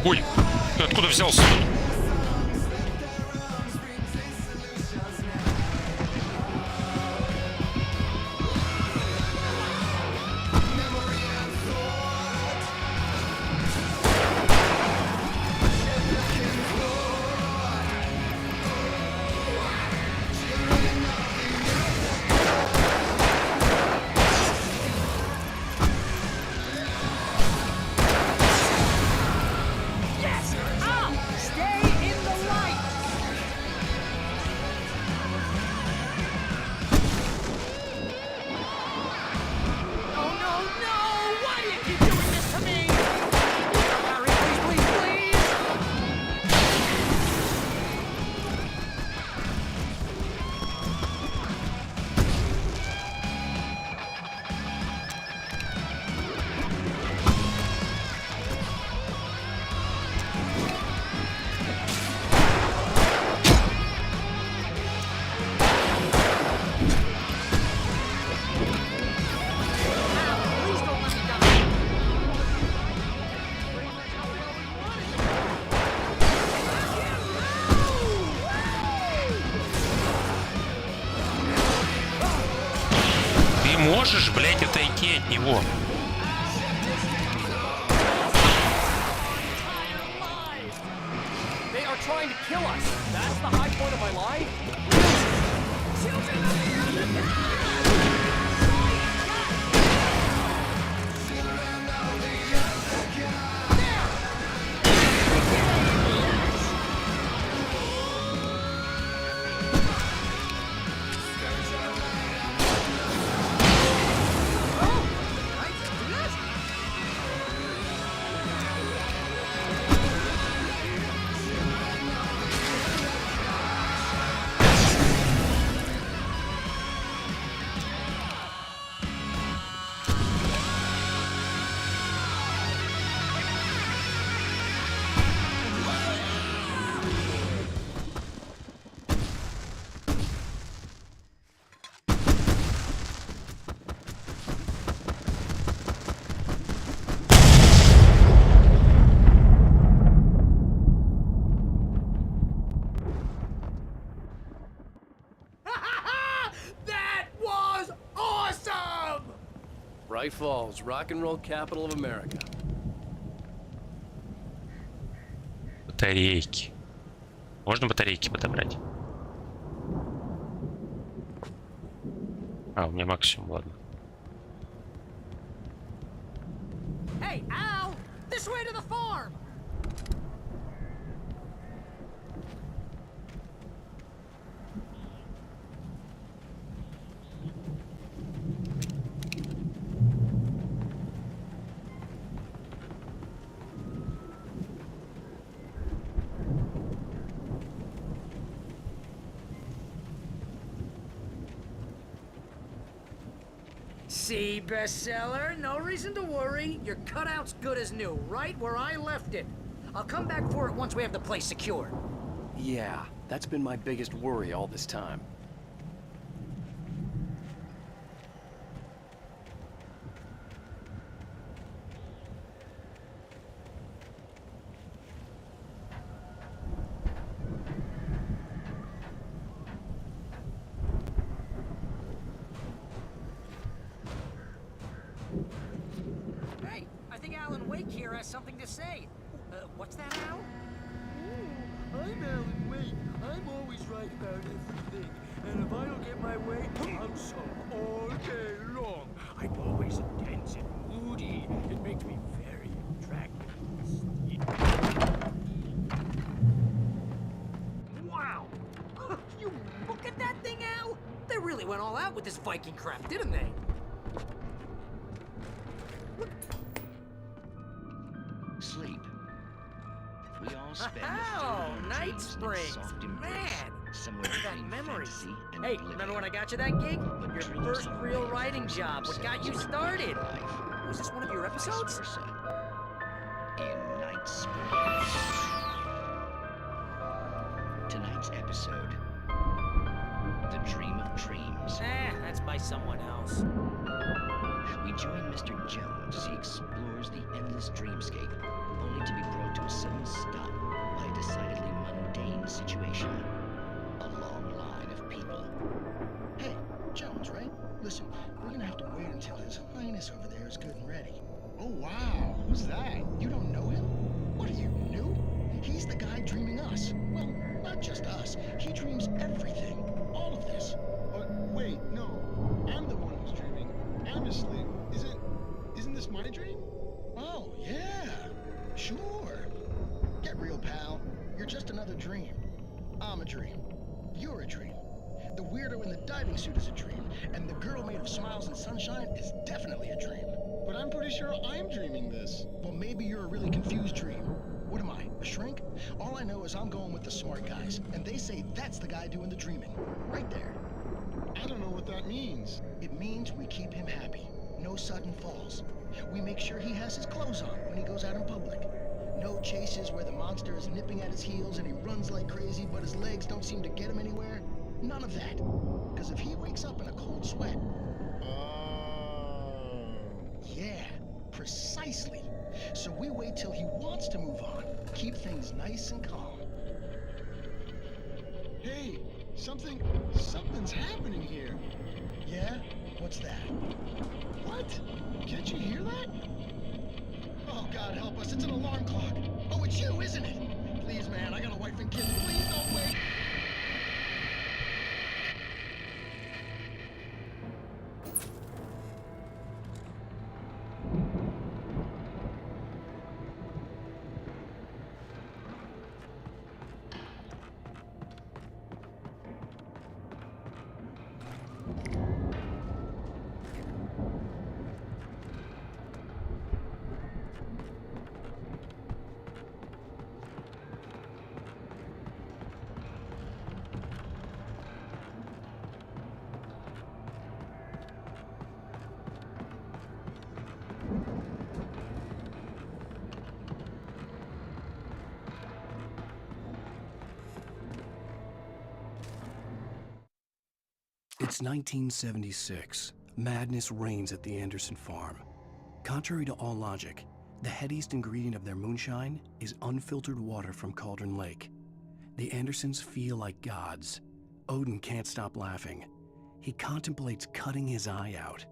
Ой, ты откуда взялся тут? Yes! Al! Stay in the light! Oh no, no! Why do you keep doing this to me? Larry, please, please, please! Ты можешь, блядь, отойти от него? They are trying to kill us. That's the high point of my life. That was awesome! Bright Falls, rock and roll capital of America. Батарейки. Можно батарейки подобрать? А, у меня максимум, ладно. Hey, Al! This way to the farm! See, bestseller? No reason to worry. Your cutout's good as new, right where I left it. I'll come back for it once we have the place secured. Yeah, that's been my biggest worry all this time. Hey, I think Alan Wake here has something to say. What's that, Al? I'm Alan Wake. I'm always right about everything. And if I don't get my way, I'm sulk all day long. I'm always intense and moody. It makes me very attractive. Wow! You look at that thing, Al! They really went all out with this Viking crap, didn't they? Sleep. We all spend Oh, Night Springs! Man! That memory. Hey, remember when I got you that gig? Your first real writing job. What got you started? Was this one of your episodes? In Night Springs. Tonight's episode, The Dream of Dreams. That's by someone else. We join Mr. Jones as he explores the endless dreamscape, only to be brought to a sudden stop by a decidedly mundane situation. A long line of people. Hey, Jones, right? Listen, we're gonna have to wait until His Highness over there is good and ready. Oh, wow. Who's that? You don't know him? What are you, new? He's the guy dreaming us. Well, not just us. He dreams everything. All of this. Wait, no. I'm the one who's dreaming. I'm asleep. Isn't this my dream? Oh, yeah. Sure. Get real, pal. You're just another dream. I'm a dream. You're a dream. The weirdo in the diving suit is a dream, and the girl made of smiles and sunshine is definitely a dream. But I'm pretty sure I'm dreaming this. Well, maybe you're a really confused dream. What am I, a shrink? All I know is I'm going with the smart guys, and they say that's the guy doing the dreaming. Right there. I don't know what that means. It means we keep him happy. No sudden falls. We make sure he has his clothes on when he goes out in public. No chases where the monster is nipping at his heels and he runs like crazy, but his legs don't seem to get him anywhere. None of that. Because if he wakes up in a cold sweat... Yeah, precisely. So we wait till he wants to move on. Keep things nice and calm. Hey, something's happening here. Yeah? What's that? What? Can't you hear that? Oh, God help us, it's an alarm clock. Oh, it's you, isn't it? Please, man, I got a wife and kids. Please don't wait. It's 1976. Madness reigns at the Anderson farm. Contrary to all logic, the headiest ingredient of their moonshine is unfiltered water from Cauldron Lake. The Andersons feel like gods. Odin can't stop laughing. He contemplates cutting his eye out.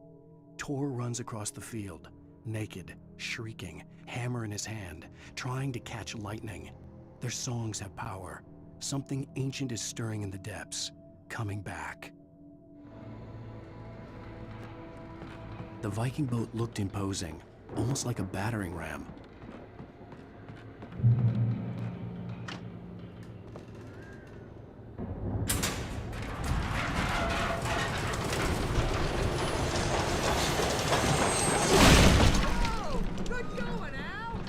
Tor runs across the field, naked, shrieking, hammer in his hand, trying to catch lightning. Their songs have power. Something ancient is stirring in the depths, coming back. The Viking boat looked imposing, almost like a battering ram. Oh, good going, Al!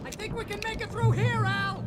I think we can make it through here, Al!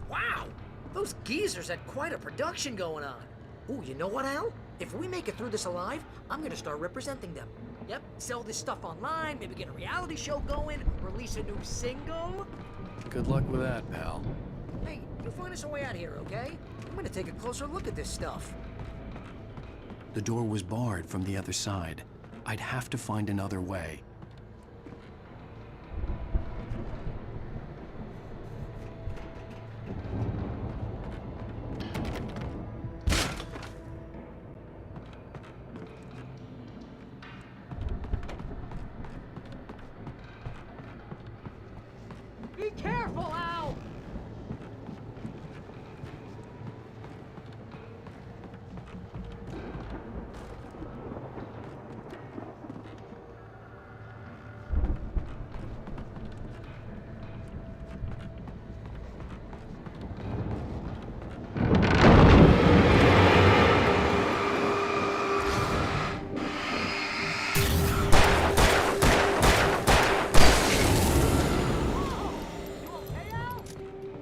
Wow! Those geezers had quite a production going on. Ooh, you know what, Al? If we make it through this alive, I'm gonna start representing them. Yep, sell this stuff online, maybe get a reality show going, release a new single. Good luck with that, pal. Hey, you find us a way out here, okay? I'm gonna take a closer look at this stuff. The door was barred from the other side. I'd have to find another way. Be careful, Al!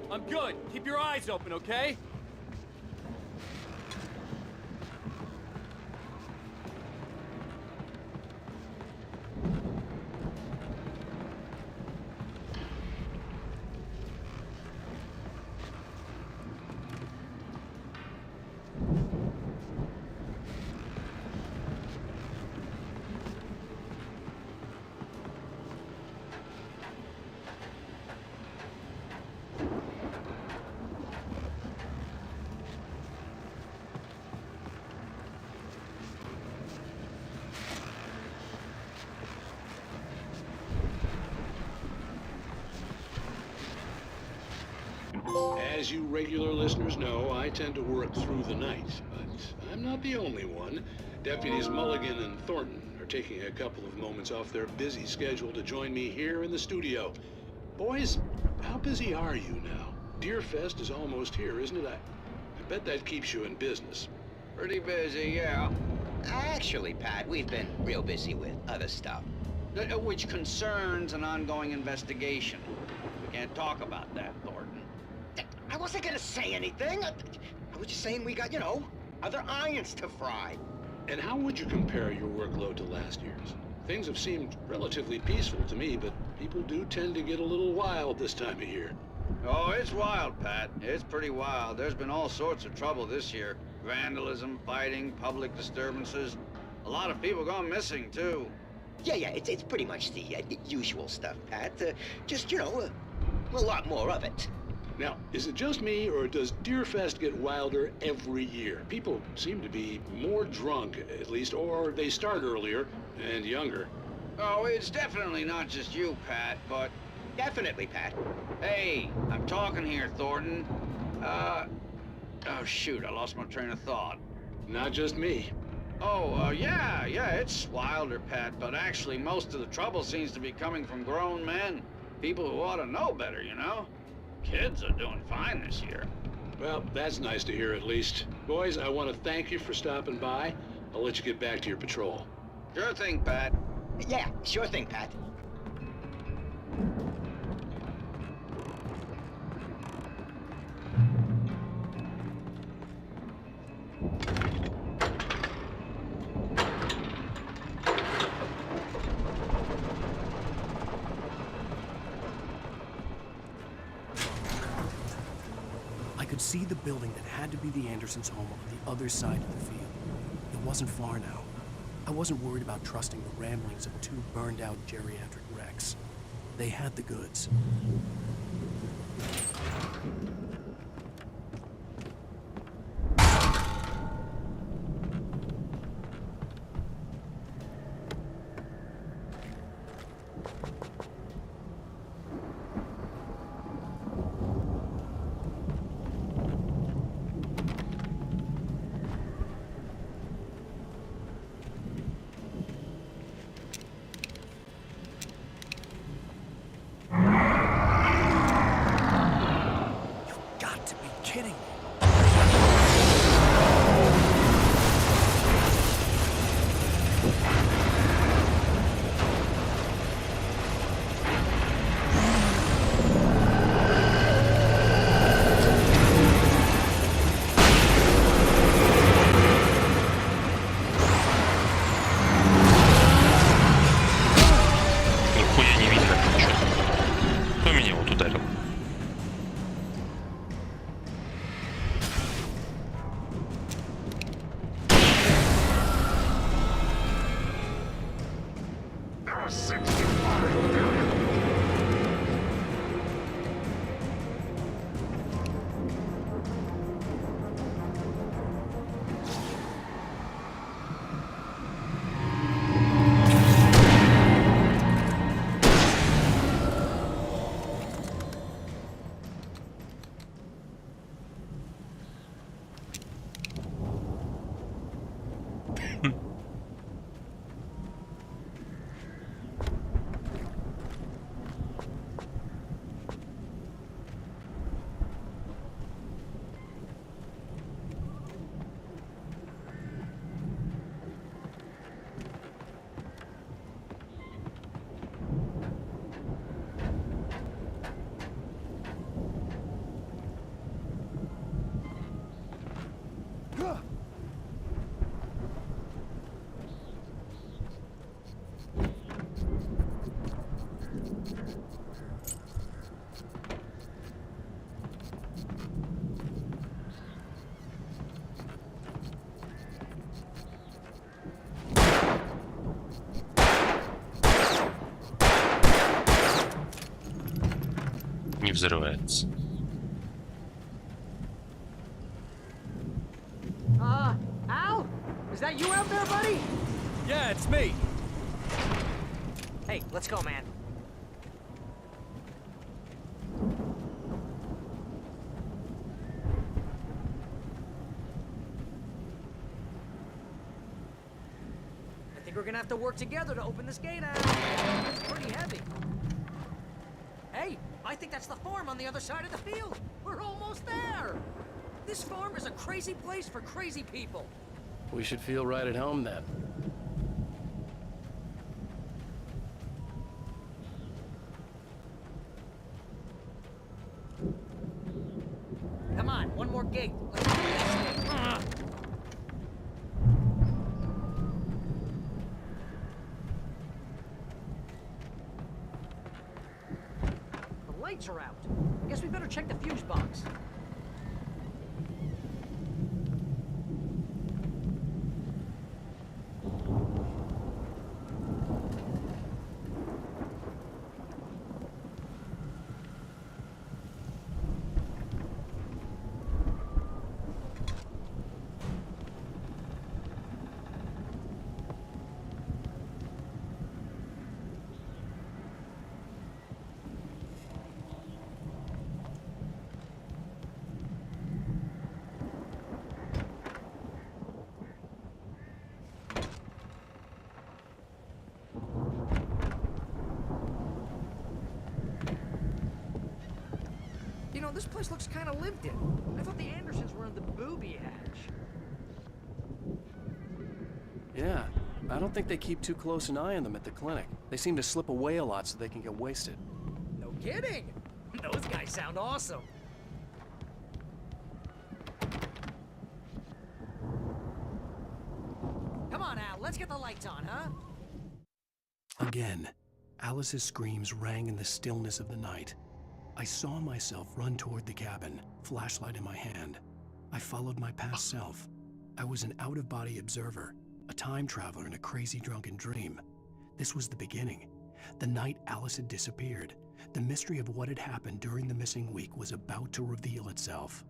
I'm good. Keep your eyes open, okay? As you regular listeners know, I tend to work through the night, but I'm not the only one. Deputies Mulligan and Thornton are taking a couple of moments off their busy schedule to join me here in the studio. Boys, how busy are you now? Deerfest is almost here, isn't it? I bet that keeps you in business. Pretty busy, yeah. Actually, Pat, we've been real busy with other stuff, which concerns an ongoing investigation. We can't talk about that, Thornton. I wasn't gonna say anything. I was just saying we got, you know, other irons to fry. And how would you compare your workload to last year's? Things have seemed relatively peaceful to me, but people do tend to get a little wild this time of year. Oh, it's wild, Pat. It's pretty wild. There's been all sorts of trouble this year. Vandalism, fighting, public disturbances. A lot of people gone missing, too. Yeah, it's pretty much the usual stuff, Pat. Just, you know, a lot more of it. Now, is it just me, or does Deerfest get wilder every year? People seem to be more drunk, at least, or they start earlier and younger. Oh, it's definitely not just you, Pat, but... Definitely, Pat. Hey, I'm talking here, Thornton. Oh, shoot, I lost my train of thought. Not just me. Oh, yeah, it's wilder, Pat, but actually most of the trouble seems to be coming from grown men. People who ought to know better, you know? Kids are doing fine this year. Well, that's nice to hear at least. Boys, I want to thank you for stopping by. I'll let you get back to your patrol. Sure thing, Pat. Yeah, sure thing, Pat. I could see the building that had to be the Andersons' home on the other side of the field. It wasn't far now. I wasn't worried about trusting the ramblings of two burned-out geriatric wrecks. They had the goods. Не взрывается. Al? Is that you out there, buddy? Yeah, it's me. Hey, let's go, man. I think we're gonna have to work together to open this gate out. It's pretty heavy. Hey, I think that's the farm on the other side of the field. We're almost there. This farm is a crazy place for crazy people. We should feel right at home then. Come on, one more gate. Let's do this. The lights are out. I guess we better check the fuse box. this place looks kind of lived in. I thought the Andersons were in the booby hatch. Yeah, I don't think they keep too close an eye on them at the clinic. They seem to slip away a lot so they can get wasted. No kidding. Those guys sound awesome. Come on, Al, let's get the lights on, huh? Again, Alice's screams rang in the stillness of the night. I saw myself run toward the cabin, flashlight in my hand. I followed my past self. I was an out-of-body observer, a time traveler in a crazy drunken dream. This was the beginning. The night Alice had disappeared. The mystery of what had happened during the missing week was about to reveal itself.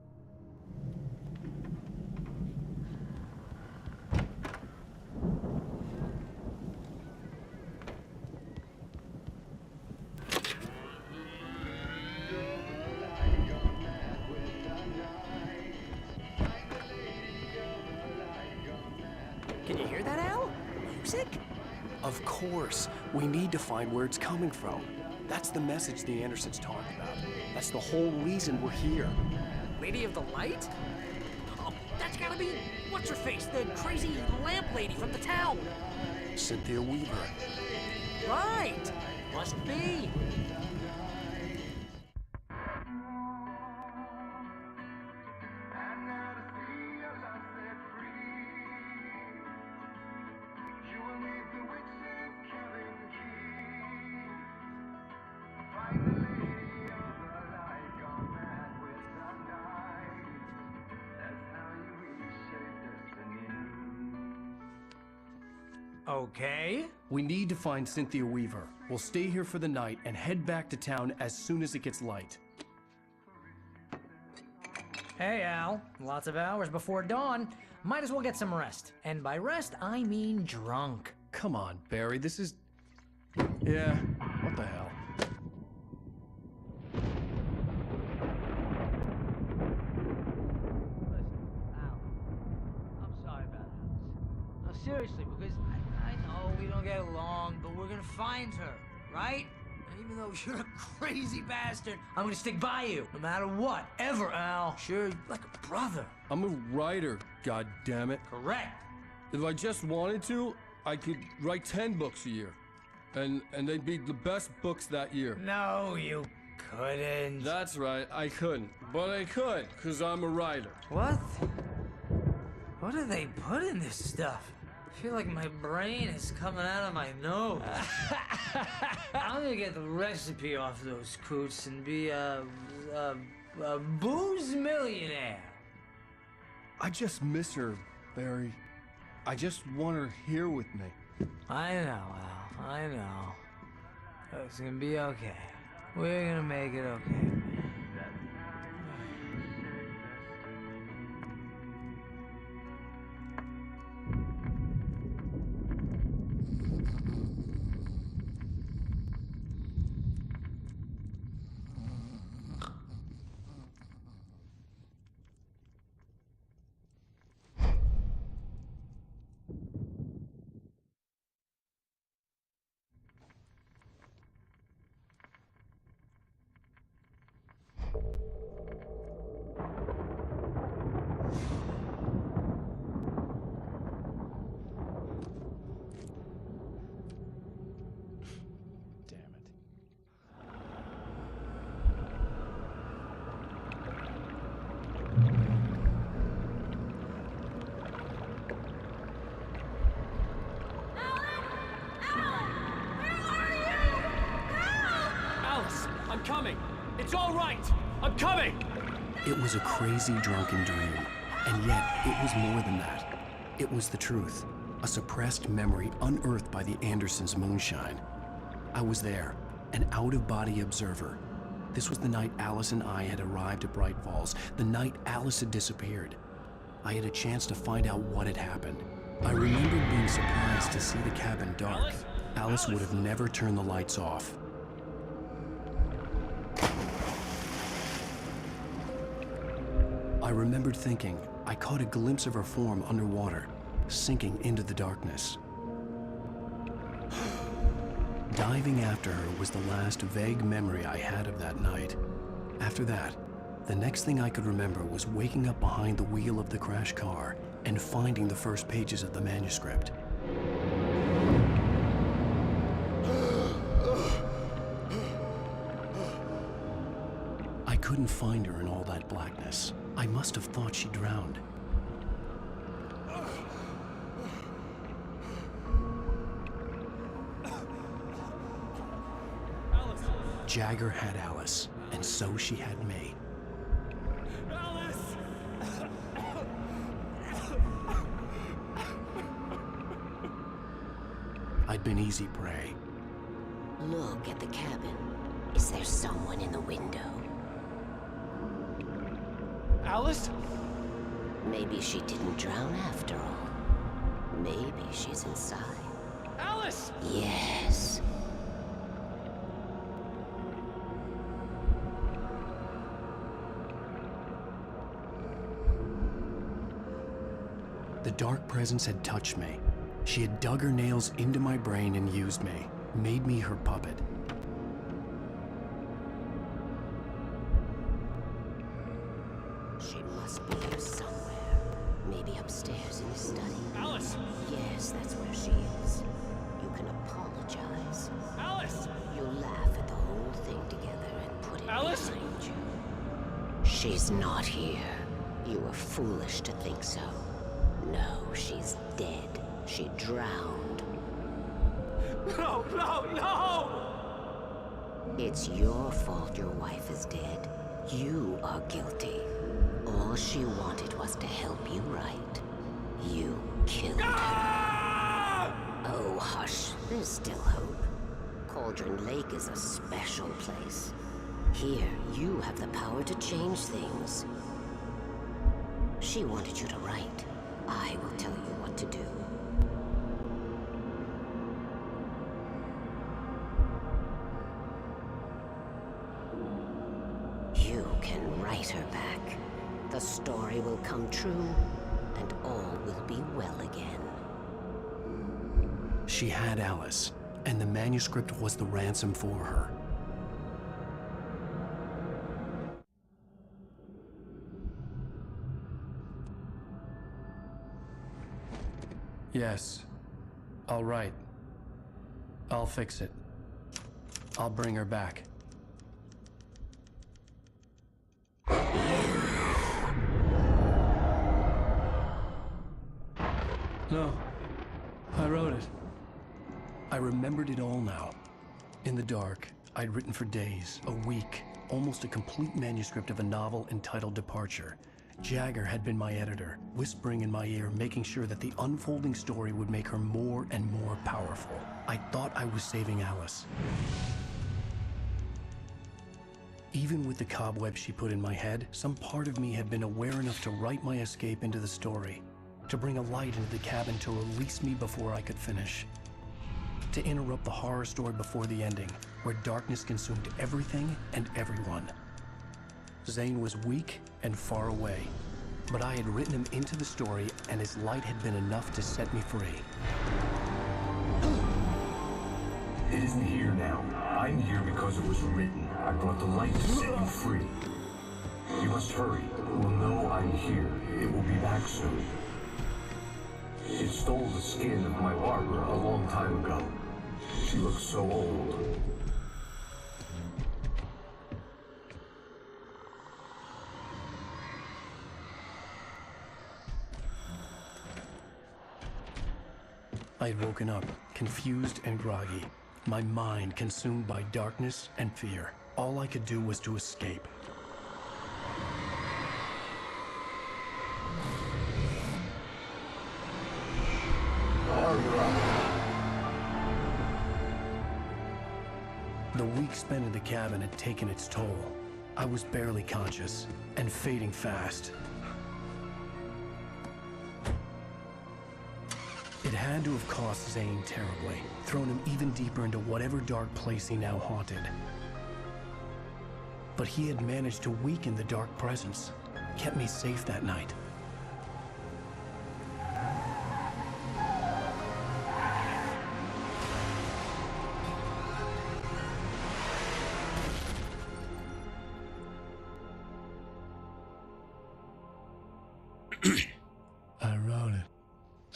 Can you hear that, Al? Music? Of course. We need to find where it's coming from. That's the message the Andersons talked about. That's the whole reason we're here. Lady of the Light? Oh, that's gotta be... what's-her-face? The crazy lamp lady from the town. Cynthia Weaver. Right. Must be. Okay. We need to find Cynthia Weaver. We'll stay here for the night and head back to town as soon as it gets light. Hey, Al. Lots of hours before dawn. Might as well get some rest. And by rest, I mean drunk. Come on, Barry, this is... Yeah, what the hell? I'm sorry about this. No, seriously, because I know we don't get along, but we're gonna find her, right? And even though you're a crazy bastard, I'm gonna stick by you, no matter what, ever, Al. Sure, like a brother. I'm a writer, goddammit. Correct. If I just wanted to, I could write 10 books a year. And they'd be the best books that year. No, you couldn't. That's right, I couldn't. But I could, because I'm a writer. What? What do they put in this stuff? I feel like my brain is coming out of my nose. I'm gonna get the recipe off those coots and be a booze millionaire. I just miss her, Barry. I just want her here with me. I know, Al. I know. It's gonna be okay. We're gonna make it okay. I'm coming! It's all right! I'm coming! It was a crazy drunken dream, and yet it was more than that. It was the truth, a suppressed memory unearthed by the Andersons' moonshine. I was there, an out-of-body observer. This was the night Alice and I had arrived at Bright Falls, the night Alice had disappeared. I had a chance to find out what had happened. I remembered being surprised to see the cabin dark. Alice would have never turned the lights off. I remembered thinking I caught a glimpse of her form underwater, sinking into the darkness. Diving after her was the last vague memory I had of that night. After that, The next thing I could remember was waking up behind the wheel of the crash car and finding the first pages of the manuscript. I couldn't find her in all that blackness. I must have thought she drowned. Jagger had Alice, and so she had me. Alice! I'd been easy prey. Look at the cabin. Is there someone in the window? Alice? Maybe she didn't drown after all. Maybe she's inside. Alice! Yes. The dark presence had touched me. She had dug her nails into my brain and used me, made me her puppet. She must be here somewhere. Maybe upstairs in the study. Alice! Yes, that's where she is. You can apologize. Alice! You laugh at the whole thing together and put it Alice? behind you. She's not here. You were foolish to think so. No, she's dead. She drowned. No, no, no! It's your fault your wife is dead. You are guilty. All she wanted was to help you right. You killed her. Oh, hush. There's still hope. Cauldron Lake is a special place. Here, you have the power to change things. She wanted you to write. I will tell you what to do. You can write her back. The story will come true, and all will be well again. She had Alice, and the manuscript was the ransom for her. Yes. All right. I'll fix it. I'll bring her back. No. I wrote it. I remembered it all now. In the dark, I'd written for days, a week, almost a complete manuscript of a novel entitled Departure. Jagger had been my editor, whispering in my ear, making sure that the unfolding story would make her more and more powerful. I thought I was saving Alice. Even with the cobwebs she put in my head, some part of me had been aware enough to write my escape into the story, to bring a light into the cabin to release me before I could finish, to interrupt the horror story before the ending, where darkness consumed everything and everyone. Zane was weak and far away, but I had written him into the story, and his light had been enough to set me free. It isn't here now. I'm here because it was written. I brought the light to set you free. You must hurry. We'll know I'm here. It will be back soon. It stole the skin of my barber a long time ago. She looks so old. I had woken up, confused and groggy, my mind consumed by darkness and fear. All I could do was to escape. The week spent in the cabin had taken its toll. I was barely conscious and fading fast. It had to have cost Zane terribly, thrown him even deeper into whatever dark place he now haunted. But he had managed to weaken the dark presence, kept me safe that night.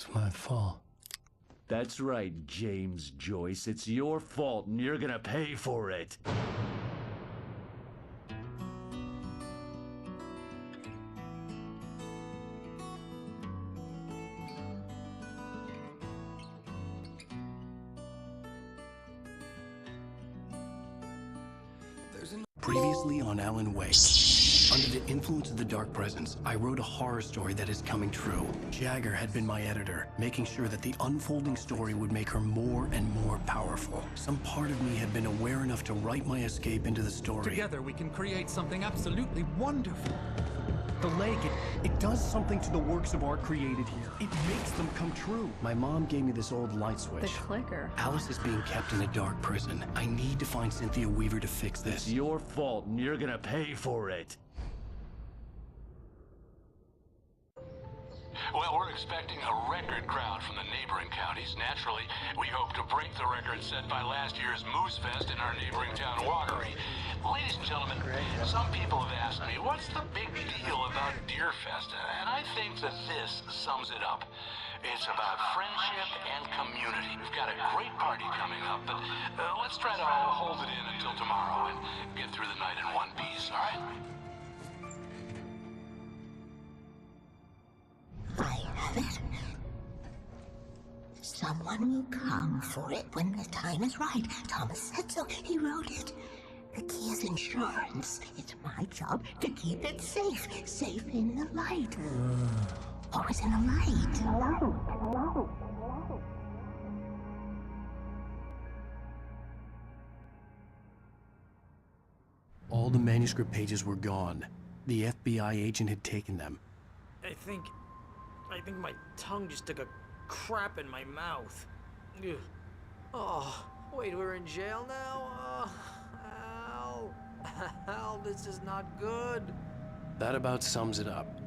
It's my fault. That's right, James Joyce. It's your fault, and you're gonna pay for it. Previously on Alan Wake. Under the influence of the Dark Presence, I wrote a horror story that is coming true. Jagger had been my editor, making sure that the unfolding story would make her more and more powerful. Some part of me had been aware enough to write my escape into the story. Together we can create something absolutely wonderful. The lake, it does something to the works of art created here. It makes them come true. My mom gave me this old light switch. The clicker. Alice is being kept in a dark prison. I need to find Cynthia Weaver to fix this. It's your fault, and you're gonna pay for it. Well, we're expecting a record crowd from the neighboring counties. Naturally, we hope to break the record set by last year's Moose Fest in our neighboring town, Walkery. Ladies and gentlemen, some people have asked me, what's the big deal about Deer Fest? And I think that this sums it up. It's about friendship and community. We've got a great party coming up, but let's try to hold it in until tomorrow and get through the night in one piece, all right? I have it. Someone will come for it when the time is right. Thomas said so. He wrote it. The key is insurance. It's my job to keep it safe. Safe in the light. Always in the light. All the manuscript pages were gone. The FBI agent had taken them. I think my tongue just took a crap in my mouth. Ugh. Oh, wait, we're in jail now? Al. Al, this is not good. That about sums it up.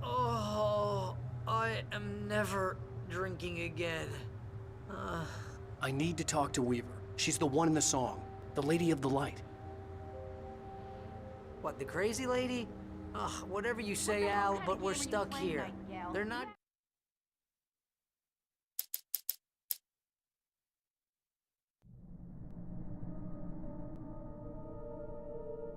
Oh, I am never drinking again. I need to talk to Weaver. She's the one in the song. The Lady of the Light. What, the crazy lady? Ugh, whatever you say, Al, but we're stuck here. They're not